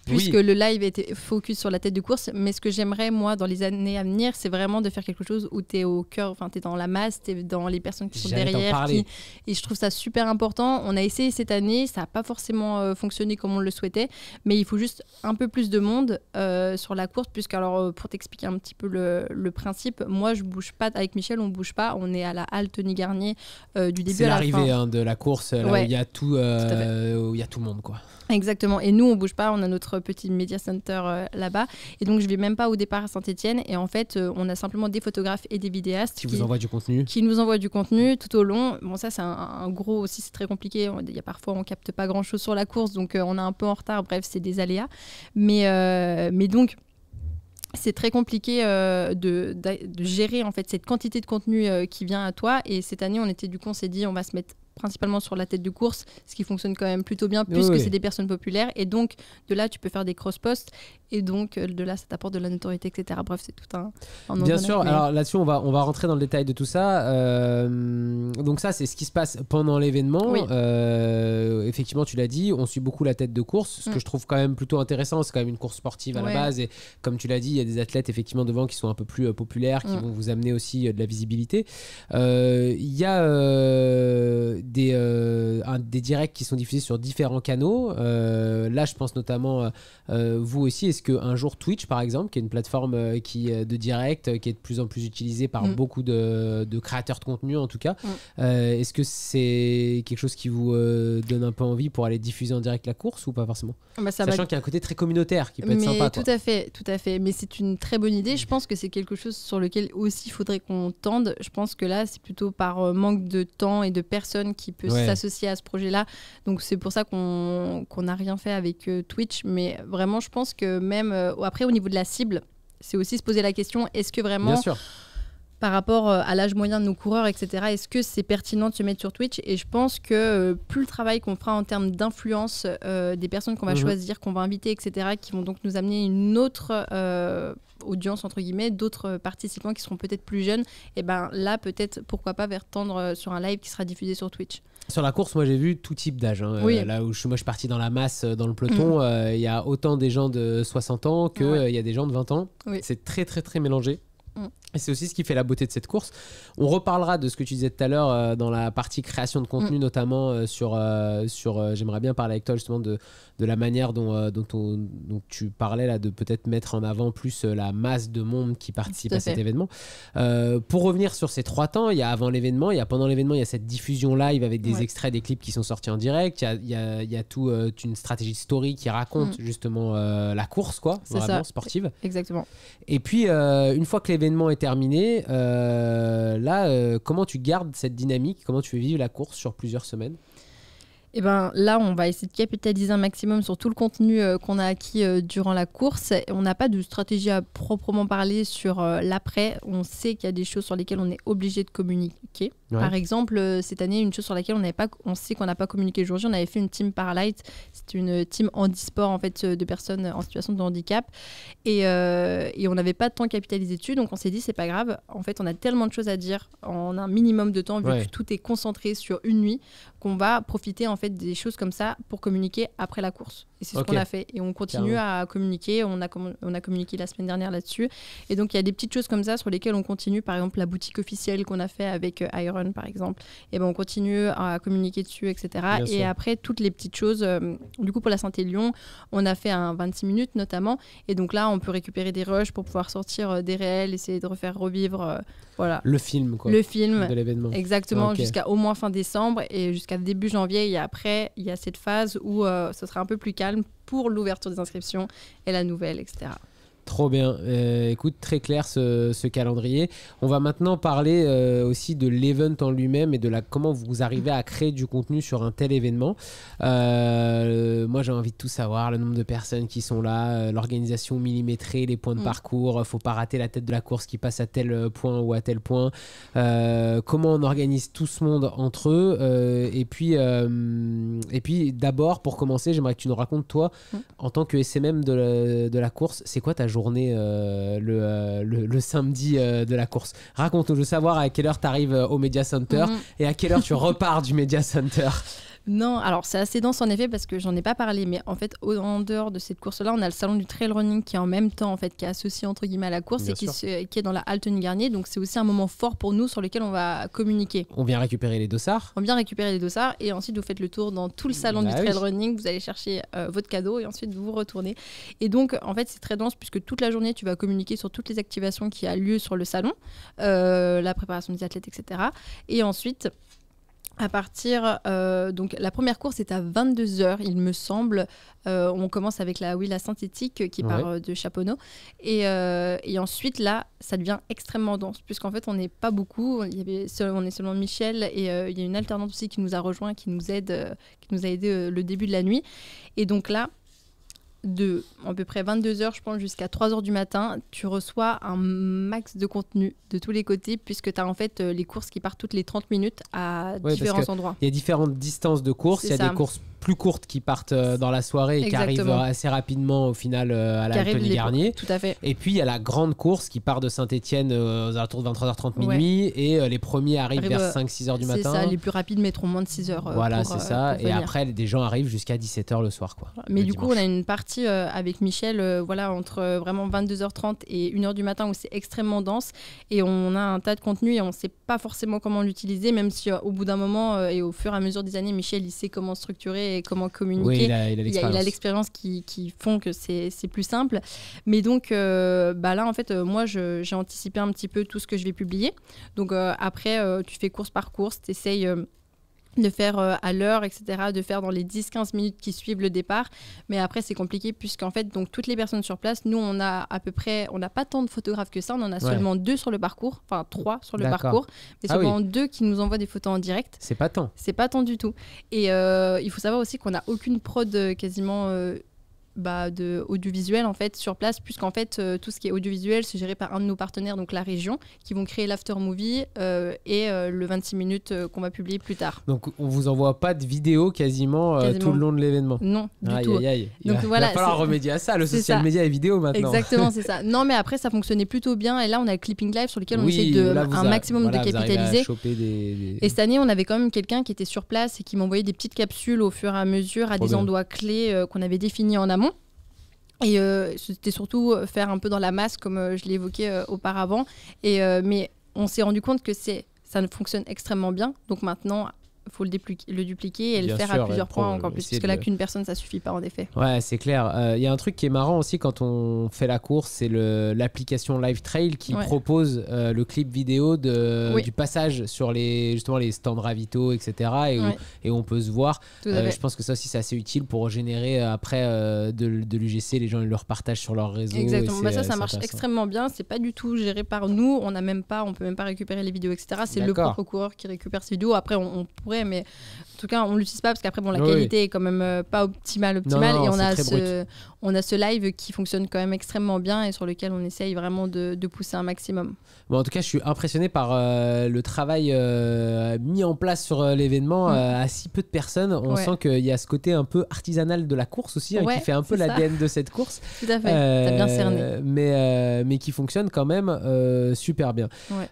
puisque le live était focus sur la tête de course. Mais ce que j'aimerais, moi, dans les années à venir, c'est vraiment de faire quelque chose où tu es au cœur, enfin, tu es dans la masse, tu es dans les personnes qui sont J'allais t'en derrière. parler. Et je trouve ça super important. On a essayé cette année, ça n'a pas forcément fonctionné comme on le souhaitait, mais il faut juste un peu plus de monde sur la course, puisque, alors, pour t'expliquer un petit peu le principe, moi, je bouge pas, avec Michel, on bouge pas, on est à la halle Tony Garnier du début C'est à la fin. l'arrivée de la course, là Ouais. où il y a tout, fait. où il y a tout le monde, quoi. Exactement. Et nous, on bouge pas. On a notre petit media center là-bas. Et donc, je vais même pas au départ à Saint-Etienne. Et en fait, on a simplement des photographes et des vidéastes Qui vous envoie du contenu. qui nous envoient du contenu tout au long. Bon, ça, c'est un gros aussi, c'est très compliqué. Il y a parfois, on capte pas grand-chose sur la course. Donc, on est un peu en retard. Bref, c'est des aléas. Mais donc, c'est très compliqué de gérer en fait cette quantité de contenu qui vient à toi. Et cette année, on s'est dit, on va se mettre principalement sur la tête de course, ce qui fonctionne quand même plutôt bien, puisque Oui. c'est des personnes populaires. Et donc, de là, tu peux faire des cross-posts. Et donc, de là, ça t'apporte de la notoriété, etc. Bref, c'est tout un Bien engrenage, sûr, mais- alors là-dessus, on va rentrer dans le détail de tout ça. Donc ça, c'est ce qui se passe pendant l'événement. Oui. Effectivement, tu l'as dit, on suit beaucoup la tête de course, ce que je trouve quand même plutôt intéressant. C'est quand même une course sportive à la Ouais. base. Et comme tu l'as dit, il y a des athlètes effectivement devant qui sont un peu plus populaires, qui vont vous amener aussi de la visibilité. Il y a des directs qui sont diffusés sur différents canaux. Là, je pense notamment vous aussi. Est-ce qu'un jour Twitch, par exemple, qui est une plateforme de direct, qui est de plus en plus utilisée par beaucoup de créateurs de contenu en tout cas, est-ce que c'est quelque chose qui vous donne un peu envie pour aller diffuser en direct la course ou pas forcément? Bah, ça Sachant va- qu'il y a un côté très communautaire qui peut être Mais sympa. tout quoi. à fait, tout à fait. Mais c'est une très bonne idée. Je pense que c'est quelque chose sur lequel aussi il faudrait qu'on tende. Je pense que là, c'est plutôt par manque de temps et de personnes qui peuvent Ouais. s'associer à ce projet-là. Donc c'est pour ça qu'on n'a rien fait avec Twitch. Mais vraiment, je pense que même après, au niveau de la cible, c'est aussi se poser la question, est-ce que vraiment... Bien sûr. par rapport à l'âge moyen de nos coureurs, etc. Est-ce que c'est pertinent de se mettre sur Twitch? Et je pense que plus le travail qu'on fera en termes d'influence des personnes qu'on va choisir, qu'on va inviter, etc., qui vont donc nous amener une autre audience, entre guillemets, d'autres participants qui seront peut-être plus jeunes, et ben là, peut-être, pourquoi pas, vers tendre sur un live qui sera diffusé sur Twitch. Sur la course, moi j'ai vu tout type d'âge. Oui. Là où je suis parti dans la masse, dans le peloton, il y a autant des gens de 60 ans qu'il Ouais. y a des gens de 20 ans. Oui. C'est très très très mélangé. Et c'est aussi ce qui fait la beauté de cette course. On reparlera de ce que tu disais tout à l'heure dans la partie création de contenu, notamment sur j'aimerais bien parler avec toi justement de la manière dont tu parlais là, de peut-être mettre en avant plus la masse de monde qui participe Tout à à cet fait. événement. Pour revenir sur ces 3 temps, il y a avant l'événement, il y a pendant l'événement, il y a cette diffusion live avec des Ouais. extraits des clips qui sont sortis en direct. Il y a toute une stratégie de story qui raconte justement la course, quoi, C'est vraiment ça. sportive. Exactement. Et puis, une fois que l'événement est terminé, comment tu gardes cette dynamique? Comment tu fais vivre la course sur plusieurs semaines? Et ben là, on va essayer de capitaliser un maximum sur tout le contenu qu'on a acquis durant la course. On n'a pas de stratégie à proprement parler sur l'après. On sait qu'il y a des choses sur lesquelles on est obligé de communiquer. Ouais. Par exemple, cette année, une chose sur laquelle on sait qu'on n'a pas communiqué le jour J, on avait fait une team Paralight. C'est une team handisport en fait de personnes en situation de handicap, et on n'avait pas de temps capitalisé dessus. Donc on s'est dit c'est pas grave. En fait, on a tellement de choses à dire en un minimum de temps vu Ouais. que tout est concentré sur une nuit qu'on va profiter en fait des choses comme ça pour communiquer après la course. Et c'est ce Ok. qu'on a fait. Et on continue à communiquer. On a communiqué la semaine dernière là-dessus. Et donc, il y a des petites choses comme ça sur lesquelles on continue. Par exemple, la boutique officielle qu'on a fait avec Iron, par exemple. Et ben, on continue à communiquer dessus, etc. Bien Et sûr. après, toutes les petites choses. Du coup, pour la Saint-Élion, on a fait un 26 minutes notamment. Et donc là, on peut récupérer des rushs pour pouvoir sortir des réels, essayer de refaire revivre voilà, Le film, quoi, le film. de l'événement. Exactement, Ok. jusqu'à au moins fin décembre et jusqu'à début janvier. Et après, il y a cette phase où ce sera un peu plus calme pour l'ouverture des inscriptions et la nouvelle, etc. Trop bien. Écoute, très clair ce calendrier. On va maintenant parler aussi de l'event en lui-même et de comment vous arrivez à créer du contenu sur un tel événement. Moi, j'ai envie de tout savoir, le nombre de personnes qui sont là, l'organisation millimétrée, les points de parcours. Faut pas rater la tête de la course qui passe à tel point ou à tel point. Comment on organise tout ce monde entre eux. Et puis, d'abord, pour commencer, j'aimerais que tu nous racontes, toi, en tant que SMM de la course, c'est quoi ta journée le samedi de la course? Raconte-nous, je veux savoir à quelle heure tu arrives au Media Center et à quelle heure tu repars du Media Center. Non, alors c'est assez dense en effet parce que j'en ai pas parlé, mais en fait en dehors de cette course-là, on a le salon du trail running qui est en même temps en fait, qui est associé entre guillemets à la course et qui est dans la halle Tony Garnier, donc c'est aussi un moment fort pour nous sur lequel on va communiquer. On vient récupérer les dossards. Et ensuite vous faites le tour dans tout le salon du trail running, vous allez chercher votre cadeau et ensuite vous retournez. Et donc en fait c'est très dense puisque toute la journée tu vas communiquer sur toutes les activations qui a lieu sur le salon, la préparation des athlètes, etc. Et ensuite à partir, donc la première course est à 22h, il me semble. On commence avec la synthétique qui part de Chaponneau. Et ensuite, là, ça devient extrêmement dense, puisqu'en fait, on n'est pas beaucoup. On est seulement Michel et il y a une alternante aussi qui nous a rejoint, qui nous a aidé le début de la nuit. Et donc là, de à peu près 22h, je pense, jusqu'à 3h du matin, tu reçois un max de contenu de tous les côtés, puisque tu as en fait les courses qui partent toutes les 30 minutes à différents endroits. Il y a différentes distances de courses. Il y a des courses plus courtes qui partent dans la soirée et qui arrivent assez rapidement au final à la Tony Garnier. Tout à fait. Et puis il y a la grande course qui part de Saint-Etienne aux alentours de 23h30 minuit et les premiers arrivent vers 5-6h du matin. C'est ça, les plus rapides mettront moins de 6h. Voilà, c'est ça. Et après, des gens arrivent jusqu'à 17h le soir, quoi. Mais du coup, on a une partie avec Michel entre vraiment 22h30 et 1h du matin où c'est extrêmement dense et on a un tas de contenu et on ne sait pas forcément comment l'utiliser, même si au bout d'un moment et au fur et à mesure des années, Michel il sait comment structurer et comment communiquer. Oui, il a l'expérience qui font que c'est plus simple. Mais donc là en fait moi j'ai anticipé un petit peu tout ce que je vais publier. Donc après tu fais course par course, tu essayes de faire à l'heure, etc., de faire dans les 10-15 minutes qui suivent le départ. Mais après, c'est compliqué puisqu'en fait, donc, toutes les personnes sur place, nous, on a à peu près, on n'a pas tant de photographes que ça, on en a seulement 2 sur le parcours, enfin 3 sur le parcours, mais seulement 2 qui nous envoient des photos en direct. C'est pas tant. C'est pas tant du tout. Et il faut savoir aussi qu'on n'a aucune prod quasiment... de audiovisuel en fait sur place, puisqu'en fait tout ce qui est audiovisuel c'est géré par un de nos partenaires, donc la région, qui vont créer l'after movie et le 26 minutes qu'on va publier plus tard. Donc on vous envoie pas de vidéo quasiment. Tout le long de l'événement. Non, du tout. Donc il va falloir remédier à ça, le social media et vidéo maintenant. Exactement, c'est ça. Non mais après ça fonctionnait plutôt bien et là on a le clipping live sur lequel on essaie de un maximum de capitaliser. Et cette année on avait quand même quelqu'un qui était sur place et qui m'envoyait des petites capsules au fur et à mesure à des endroits clés qu'on avait définis en amont. Et c'était surtout faire un peu dans la masse, comme je l'ai évoqué auparavant. Mais on s'est rendu compte que ça fonctionne extrêmement bien. Donc maintenant, il faut le dupliquer et le faire à plusieurs points encore plus. Parce que là, qu'une personne, ça suffit pas en effet. Ouais, c'est clair. Y a un truc qui est marrant aussi quand on fait la course, c'est l'application Live Trail qui propose le clip vidéo du passage sur les stands ravito, etc. Et on peut se voir. Je pense que ça aussi, c'est assez utile pour générer après de l'UGC. Les gens ils le repartagent sur leurs réseaux. Exactement. Ça marche extrêmement bien. C'est pas du tout géré par nous. On peut même pas récupérer les vidéos, etc. C'est le propre coureur qui récupère ces vidéos. Après, on pourrait, mais en tout cas on l'utilise pas parce qu'après la qualité est quand même pas optimale non, et on a ce live qui fonctionne quand même extrêmement bien et sur lequel on essaye vraiment de pousser un maximum. Bon, en tout cas je suis impressionné par le travail mis en place sur l'événement à si peu de personnes. On sent qu'il y a ce côté un peu artisanal de la course aussi qui fait un peu l'ADN de cette course. Tout à fait, t'as bien cerné. Mais qui fonctionne quand même super bien.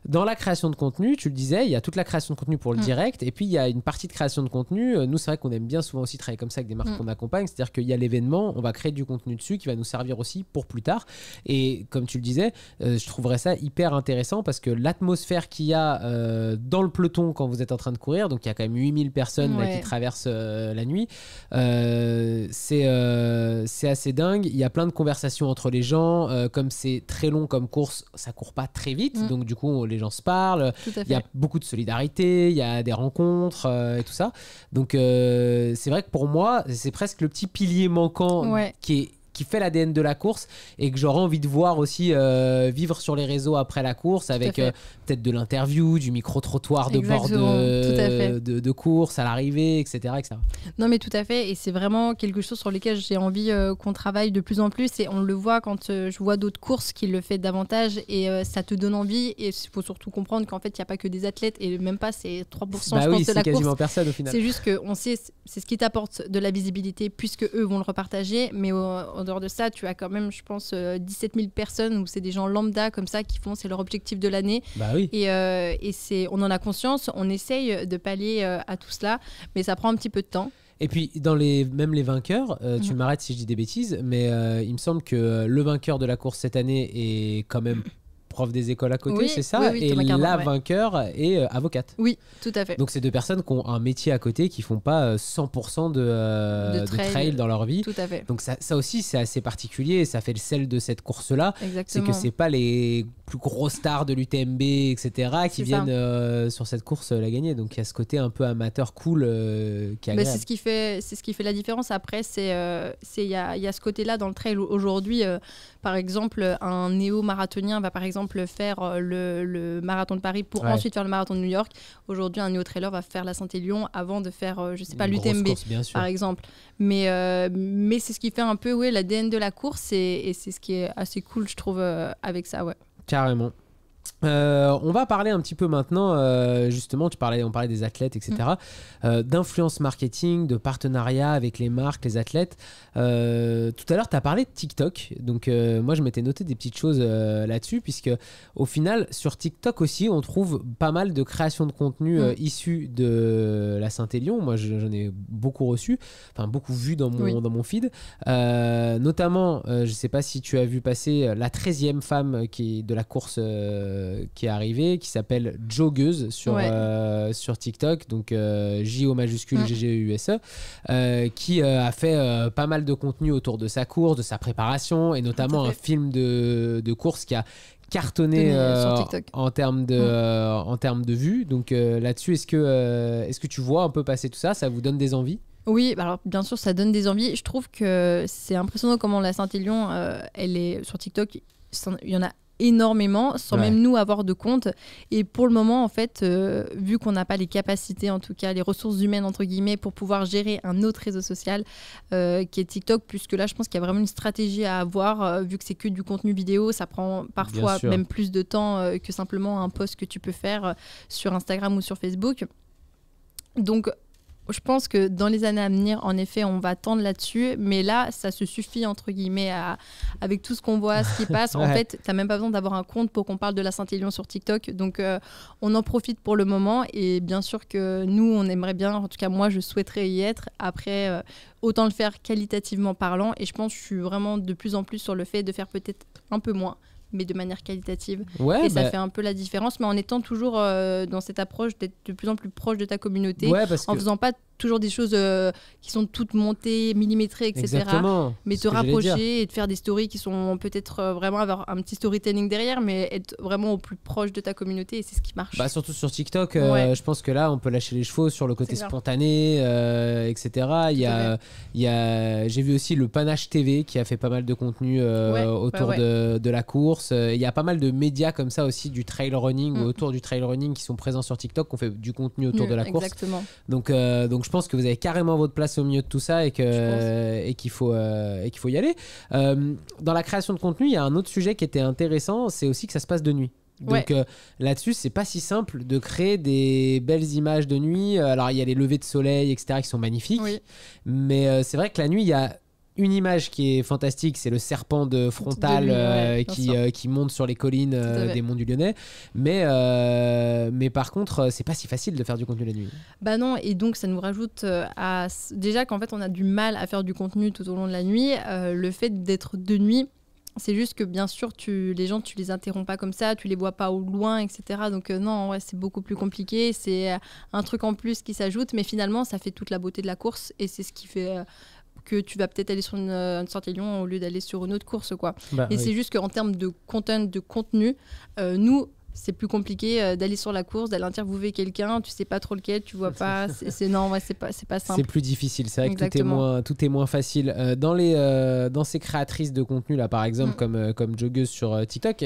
Dans la création de contenu, tu le disais, il y a toute la création de contenu pour le direct et puis il y a une partie de création de contenu. Nous, c'est vrai qu'on aime bien souvent aussi travailler comme ça avec des marques qu'on accompagne. C'est-à-dire qu'il y a l'événement, on va créer du contenu dessus qui va nous servir aussi pour plus tard. Et comme tu le disais, je trouverais ça hyper intéressant parce que l'atmosphère qu'il y a dans le peloton quand vous êtes en train de courir, donc il y a quand même 8000 personnes qui traversent la nuit, c'est assez dingue. Il y a plein de conversations entre les gens. Comme c'est très long comme course, ça court pas très vite. Donc du coup, les gens se parlent. Il y a beaucoup de solidarité, il y a des rencontres et tout ça. Donc c'est vrai que pour moi c'est presque le petit pilier manquant qui qui fait l'ADN de la course et que j'aurais envie de voir aussi vivre sur les réseaux après la course avec peut-être de l'interview, du micro-trottoir de bord de course à l'arrivée, etc., etc. Non mais tout à fait, et c'est vraiment quelque chose sur lequel j'ai envie qu'on travaille de plus en plus, et on le voit quand je vois d'autres courses qui le fait davantage, et ça te donne envie, et il faut surtout comprendre qu'en fait il n'y a pas que des athlètes, et même pas c'est 3% je pense de la course. Personne au final. C'est juste qu'on sait, c'est ce qui t'apporte de la visibilité puisque eux vont le repartager, mais en dehors de ça tu as quand même je pense 17 000 personnes où c'est des gens lambda comme ça qui font, c'est leur objectif de l'année. Bah oui. Et on en a conscience, on essaye de pallier à tout cela, mais ça prend un petit peu de temps. Et puis, même les vainqueurs, tu m'arrêtes si je dis des bêtises, mais il me semble que le vainqueur de la course cette année est quand même prof des écoles à côté, c'est ça? Oui, et la vainqueur est avocate. Oui, tout à fait. Donc, c'est deux personnes qui ont un métier à côté, qui font pas 100% de trail dans leur vie. Tout à fait. Donc, ça aussi, c'est assez particulier, et ça fait le sel de cette course-là. Exactement. C'est que c'est pas les plus gros stars de l'UTMB, etc., qui viennent sur cette course la gagner. Donc, il y a ce côté un peu amateur cool qui est agréable. C'est ce qui fait la différence. Après, il y a ce côté-là dans le trail. Aujourd'hui, par exemple, un néo-marathonien va par exemple faire le marathon de Paris pour ensuite faire le marathon de New York. Aujourd'hui, un néo-trailer va faire la Saint-Élion avant de faire, je sais pas, l'UTMB, par exemple. Mais c'est ce qui fait un peu l'ADN de la course, et c'est ce qui est assez cool, je trouve, avec ça, ouais. Carrément. On va parler un petit peu maintenant, justement, on parlait des athlètes, etc., d'influence marketing, de partenariat avec les marques, les athlètes. Tout à l'heure, tu as parlé de TikTok. Donc, moi, je m'étais noté des petites choses là-dessus, puisque au final, sur TikTok aussi, on trouve pas mal de créations de contenu issues de la Saint-Élion. Moi, j'en ai beaucoup reçu, enfin, beaucoup vu dans mon feed. Notamment, je sais pas si tu as vu passer la 13e femme de la course qui est arrivée, qui s'appelle Joggeuse sur TikTok, donc J-O majuscule G-G-U-S-E, qui a fait pas mal de contenu autour de sa course, de sa préparation, et notamment un film de course qui a cartonné en termes de vues. Donc là-dessus, est-ce que tu vois un peu passer tout ça? Ça vous donne des envies? Oui, alors bien sûr, ça donne des envies. Je trouve que c'est impressionnant comment la Saint-Élion, elle est sur TikTok. Il y en a énormément sans même nous avoir de compte, et pour le moment en fait vu qu'on n'a pas les capacités, en tout cas les ressources humaines entre guillemets, pour pouvoir gérer un autre réseau social qui est TikTok, puisque là je pense qu'il y a vraiment une stratégie à avoir, vu que c'est que du contenu vidéo, ça prend parfois même plus de temps que simplement un post que tu peux faire sur Instagram ou sur Facebook. Donc je pense que dans les années à venir, en effet, on va tendre là-dessus. Mais là, ça se suffit, entre guillemets, avec tout ce qu'on voit, ce qui passe. En fait, tu n'as même pas besoin d'avoir un compte pour qu'on parle de la Saint-Élion sur TikTok. Donc, on en profite pour le moment. Et bien sûr que nous, on aimerait bien, en tout cas, moi, je souhaiterais y être. Après, autant le faire qualitativement parlant. Et je pense que je suis vraiment de plus en plus sur le fait de faire peut-être un peu moins, mais de manière qualitative. Et ça fait un peu la différence, mais en étant toujours dans cette approche d'être de plus en plus proche de ta communauté, en faisant pas toujours des choses qui sont toutes montées, millimétrées, etc. Exactement. Mais te rapprocher et de faire des stories qui sont peut-être vraiment avoir un petit storytelling derrière, mais être vraiment au plus proche de ta communauté, et c'est ce qui marche. Surtout sur TikTok, je pense que là, on peut lâcher les chevaux sur le côté spontané, etc. J'ai vu aussi le Panache TV qui a fait pas mal de contenu autour de la course. Il y a pas mal de médias comme ça aussi, du trail running ou autour du trail running, qui sont présents sur TikTok, qui ont fait du contenu autour de la course. Exactement. Donc je pense que vous avez carrément votre place au milieu de tout ça, et qu'il faut y aller. Dans la création de contenu, il y a un autre sujet qui était intéressant, c'est aussi que ça se passe de nuit. Donc là-dessus, c'est pas si simple de créer des belles images de nuit. Alors il y a les levées de soleil, etc., qui sont magnifiques, mais c'est vrai que la nuit, il y a une image qui est fantastique, c'est le serpent de frontal qui monte sur les collines des Monts du Lyonnais. Mais par contre, c'est pas si facile de faire du contenu la nuit. Bah non, et donc ça nous rajoute déjà qu'en fait on a du mal à faire du contenu tout au long de la nuit. Le fait d'être de nuit, c'est juste que bien sûr les gens tu les interromps pas comme ça, tu les vois pas au loin, etc. Donc non, c'est beaucoup plus compliqué, c'est un truc en plus qui s'ajoute, mais finalement ça fait toute la beauté de la course, et c'est ce qui fait que tu vas peut-être aller sur une Saint-Élion au lieu d'aller sur une autre course, quoi. C'est juste qu'en termes de content, de contenu, nous, c'est plus compliqué d'aller sur la course, d'aller interviewer quelqu'un, tu sais pas trop lequel, tu vois pas, non, ouais, c'est pas simple. C'est plus difficile, c'est vrai que tout est moins facile. Dans ces créatrices de contenu là, par exemple, comme Joggeuse sur TikTok,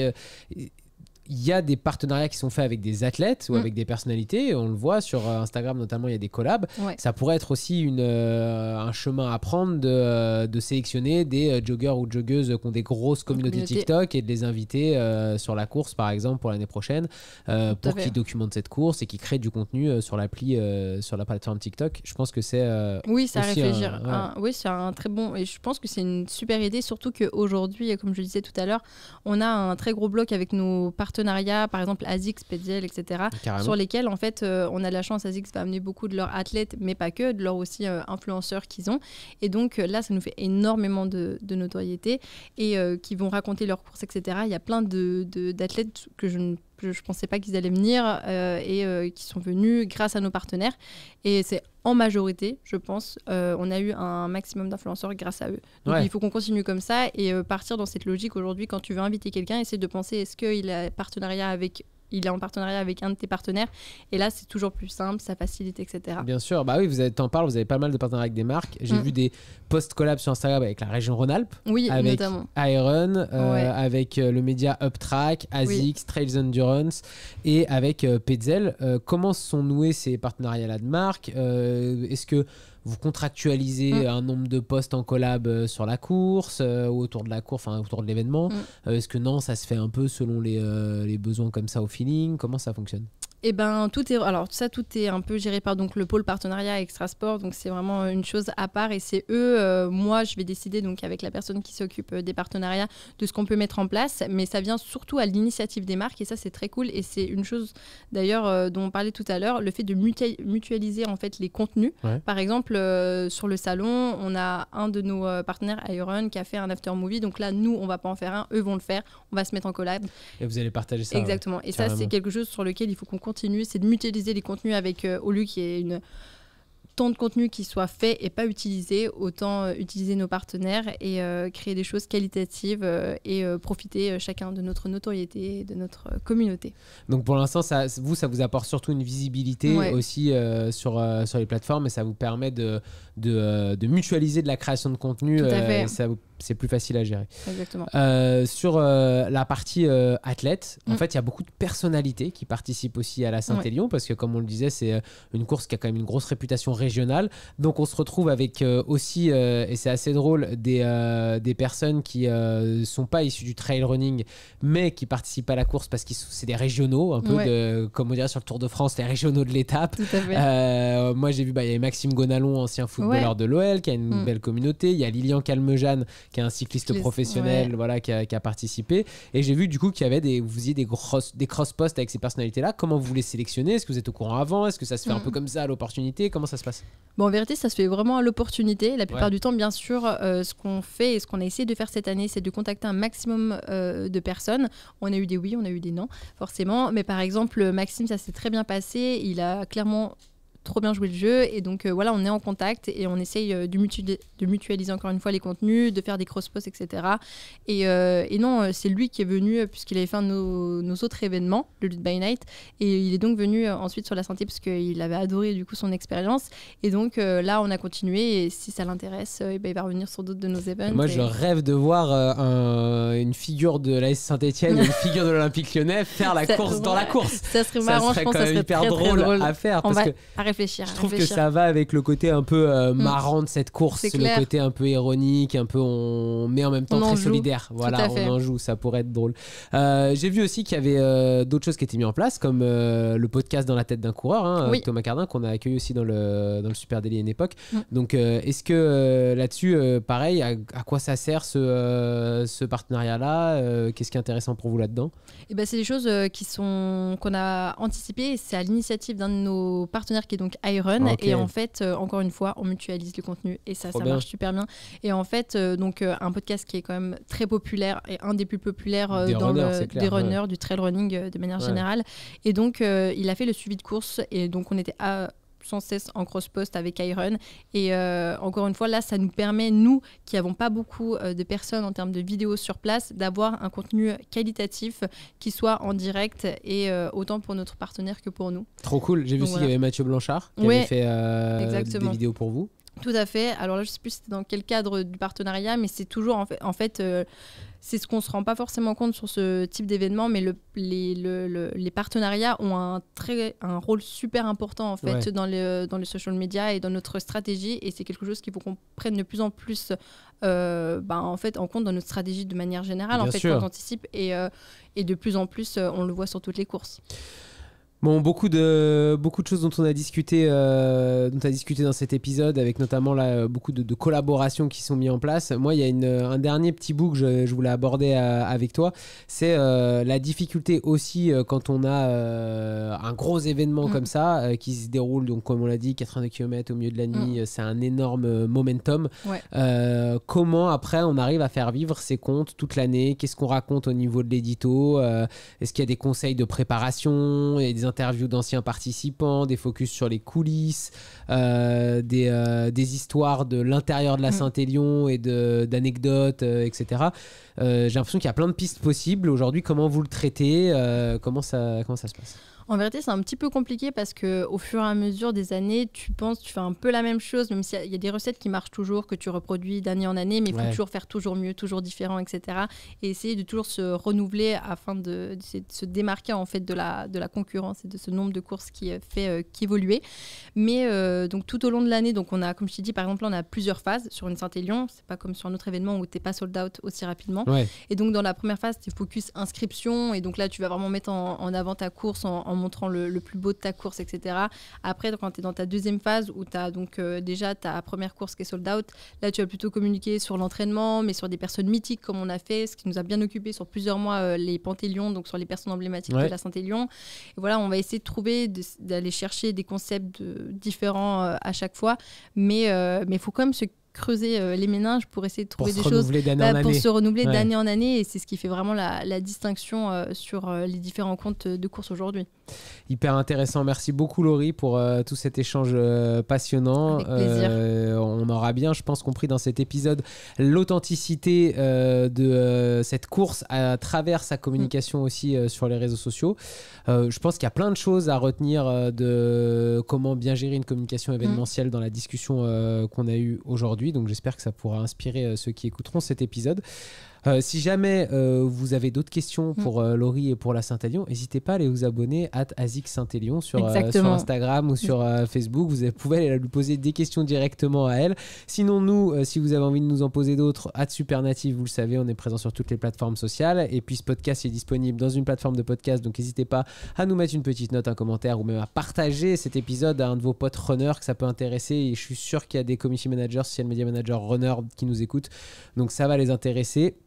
il y a des partenariats qui sont faits avec des athlètes ou avec des personnalités. On le voit sur Instagram notamment, il y a des collabs. Ouais. Ça pourrait être aussi un chemin à prendre de sélectionner des joggeurs ou joggeuses qui ont des grosses communautés TikTok et de les inviter sur la course par exemple pour l'année prochaine pour qu'ils documentent cette course et qu'ils créent du contenu sur l'appli, sur la plateforme TikTok. Je pense que c'est oui, c'est à réfléchir. Oui, c'est un très bon et je pense que c'est une super idée, surtout qu'aujourd'hui, comme je le disais tout à l'heure, on a un très gros bloc avec nos partenaires, par exemple ASICS, Petzl, etc. Carrément. Sur lesquels en fait on a de la chance, ASICS va amener beaucoup de leurs athlètes, mais pas que, de leurs aussi influenceurs qu'ils ont. Et donc là, ça nous fait énormément de notoriété et qui vont raconter leurs courses, etc. Il y a plein d'athlètes que je ne pensais pas qu'ils allaient venir et qui sont venus grâce à nos partenaires. Et c'est en majorité, je pense, on a eu un maximum d'influenceurs grâce à eux. Donc il faut qu'on continue comme ça et partir dans cette logique aujourd'hui. Quand tu veux inviter quelqu'un, essaie de penser est-ce qu'il est en partenariat avec un de tes partenaires. Et là, c'est toujours plus simple, ça facilite, etc. Bien sûr. Bah oui, t'en parles, vous avez pas mal de partenariats avec des marques. J'ai vu des posts collabs sur Instagram avec la région Rhône-Alpes. Oui, avec notamment. Iron, avec le média Uptrack, ASICS, Trails Endurance et avec Petzl. Comment sont noués ces partenariats-là de marques? Est-ce que vous contractualisez un nombre de posts en collab sur la course, autour de la course, enfin autour de l'événement? Est-ce que non, ça se fait un peu selon les besoins comme ça au feeling? Comment ça fonctionne? Eh ben, tout est un peu géré par donc, le pôle partenariat Extra Sport, donc c'est vraiment une chose à part et c'est eux, moi je vais décider donc avec la personne qui s'occupe des partenariats de ce qu'on peut mettre en place, mais ça vient surtout à l'initiative des marques et ça c'est très cool et c'est une chose d'ailleurs dont on parlait tout à l'heure, le fait de mutualiser en fait les contenus. Ouais. Par exemple, sur le salon, on a un de nos partenaires, Iron, qui a fait un after movie, donc là nous on va pas en faire un, eux vont le faire, on va se mettre en collab. Et vous allez partager ça. Exactement, et carrément. Ça c'est quelque chose sur lequel il faut qu'on continue, c'est de mutualiser les contenus avec, au lieu qu'il y ait tant de contenu qui soit fait et pas utilisé, autant utiliser nos partenaires et créer des choses qualitatives et profiter chacun de notre notoriété et de notre communauté. Donc pour l'instant, ça vous apporte surtout une visibilité aussi sur les plateformes et ça vous permet de mutualiser de la création de contenu et c'est plus facile à gérer. Exactement. Sur la partie athlète, en fait, il y a beaucoup de personnalités qui participent aussi à la Saint-Élion parce que, comme on le disait, c'est une course qui a quand même une grosse réputation régionale. Donc, on se retrouve avec aussi, et c'est assez drôle, des personnes qui ne sont pas issues du trail running, mais qui participent à la course parce que c'est des régionaux, un peu comme on dirait sur le Tour de France, les régionaux de l'étape. Tout à fait. Moi, j'ai vu, il y avait Maxime Gonalon, ancien footballeur de l'OL, qui a une belle communauté. Il y a Lilian Calmejane, qui est un cycliste professionnel, voilà, qui a participé. Et j'ai vu du coup qu'il y avait vous faisiez des cross-posts avec ces personnalités-là. Comment vous les sélectionnez? Est-ce que vous êtes au courant avant? Est-ce que ça se fait un peu comme ça à l'opportunité? Comment ça se passe? Bon, en vérité, ça se fait vraiment à l'opportunité. La plupart du temps, bien sûr, ce qu'on fait et ce qu'on a essayé de faire cette année, c'est de contacter un maximum de personnes. On a eu des oui, on a eu des non, forcément. Mais par exemple, Maxime, ça s'est très bien passé. Il a clairement trop bien joué le jeu et donc voilà, on est en contact et on essaye de mutualiser encore une fois les contenus, de faire des cross-posts, etc. Et non, c'est lui qui est venu puisqu'il avait fait un de nos autres événements, le Lutte by Night, et il est donc venu ensuite sur la santé parce qu'il avait adoré du coup son expérience et donc là on a continué et si ça l'intéresse, il va revenir sur d'autres de nos événements. Moi je rêve de voir une figure de l'AS Saint-Etienne et une figure de l'Olympique Lyonnais faire la course dans la course. Ça serait marrant, je pense que ça serait hyper très, drôle, très drôle à faire parce que je trouve que ça va avec le côté un peu marrant de cette course, le côté un peu ironique, un peu mais en même temps très solidaire. Voilà, on en joue, ça pourrait être drôle. J'ai vu aussi qu'il y avait d'autres choses qui étaient mises en place, comme le podcast Dans la tête d'un coureur, avec Thomas Cardin, qu'on a accueilli aussi dans le Super Daily à une époque. Donc, est-ce que là-dessus, pareil, à quoi ça sert ce partenariat-là? Qu'est-ce qui est intéressant pour vous là-dedans? Et ben, c'est des choses qu'on a anticipées. C'est à l'initiative d'un de nos partenaires qui est donc Iron. Et en fait, encore une fois, on mutualise le contenu et ça marche super bien. Et en fait, donc un podcast qui est quand même très populaire et un des plus populaires des runners, du trail running de manière générale. Et donc, il a fait le suivi de course et donc on était sans cesse en cross-post avec Iron. Et encore une fois, là, ça nous permet, nous, qui n'avons pas beaucoup de personnes en termes de vidéos sur place, d'avoir un contenu qualitatif qui soit en direct et autant pour notre partenaire que pour nous. Trop cool. J'ai vu aussi qu'il y avait Mathieu Blanchard qui avait fait des vidéos pour vous. Tout à fait. Alors là, je ne sais plus c'était dans quel cadre du partenariat, mais c'est toujours en fait c'est ce qu'on ne se rend pas forcément compte sur ce type d'événement, mais les partenariats ont un rôle super important en fait dans les social media et dans notre stratégie, et c'est quelque chose qu'il faut qu'on prenne de plus en plus en fait, en compte dans notre stratégie de manière générale, en fait, qu'on anticipe, et de plus en plus on le voit sur toutes les courses. Bon, beaucoup de choses dont on a discuté, dans cet épisode, avec notamment là, beaucoup de collaborations qui sont mises en place. Moi, il y a un dernier petit bout que je voulais aborder avec toi. C'est la difficulté aussi quand on a un gros événement comme ça qui se déroule, donc comme on l'a dit, 82 km au milieu de la nuit, c'est un énorme momentum. Ouais. Comment après on arrive à faire vivre ces comptes toute l'année? Qu'est-ce qu'on raconte au niveau de l'édito? Est-ce qu'il y a des conseils de préparation et des interviews d'anciens participants, des focus sur les coulisses, des histoires de l'intérieur de la Saint-Élion et d'anecdotes, etc. J'ai l'impression qu'il y a plein de pistes possibles. Aujourd'hui, comment vous le traitez? Comment ça se passe? En vérité, c'est un petit peu compliqué parce qu'au fur et à mesure des années, tu fais un peu la même chose, même s'il y a des recettes qui marchent toujours, que tu reproduis d'année en année, mais il faut toujours faire toujours mieux, toujours différent, etc. Et essayer de toujours se renouveler afin de se démarquer en fait de la concurrence et de ce nombre de courses qui fait qu'évoluer. Mais donc tout au long de l'année, donc on a, comme je t'ai dit, par exemple, on a plusieurs phases sur une Saint-Élion. C'est pas comme sur un autre événement où t'es pas sold out aussi rapidement. Ouais. Et donc dans la première phase, t'es focus inscription, et donc là tu vas vraiment mettre en avant ta course en montrant le plus beau de ta course, etc. Après, quand tu es dans ta deuxième phase où tu as donc déjà ta première course qui est sold out, là tu vas plutôt communiquer sur l'entraînement, mais sur des personnes mythiques comme on a fait, ce qui nous a bien occupé sur plusieurs mois, les Pantélions, donc sur les personnes emblématiques de la Saint-Élion. Et voilà, on va essayer de trouver, d'aller chercher des concepts différents à chaque fois, mais il faut quand même se creuser les méninges pour essayer de trouver des choses pour se renouveler d'année en année, et c'est ce qui fait vraiment la distinction sur les différents comptes de course aujourd'hui. Hyper intéressant, merci beaucoup Laurie pour tout cet échange passionnant. Avec plaisir. On aura bien, je pense, compris dans cet épisode l'authenticité de cette course à travers sa communication aussi sur les réseaux sociaux. Je pense qu'il y a plein de choses à retenir de comment bien gérer une communication événementielle dans la discussion qu'on a eue aujourd'hui. Donc j'espère que ça pourra inspirer ceux qui écouteront cet épisode. Si jamais vous avez d'autres questions pour Laurie et pour la Saint-Élion, n'hésitez pas à aller vous abonner @ASICSaint-Élion sur Instagram ou sur Facebook. Vous pouvez aller lui poser des questions directement à elle. Sinon, nous, si vous avez envie de nous en poser d'autres, @Supernative, vous le savez, on est présent sur toutes les plateformes sociales. Et puis ce podcast est disponible dans une plateforme de podcast, donc n'hésitez pas à nous mettre une petite note, un commentaire, ou même à partager cet épisode à un de vos potes runners que ça peut intéresser. Et je suis sûr qu'il y a des community managers, social media managers, runners qui nous écoutent, donc ça va les intéresser.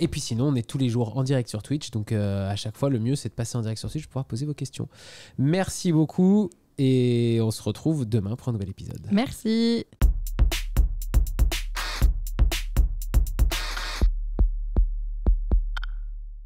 Et puis sinon, on est tous les jours en direct sur Twitch, donc à chaque fois, le mieux, c'est de passer en direct sur Twitch pour pouvoir poser vos questions. Merci beaucoup, et on se retrouve demain pour un nouvel épisode. Merci.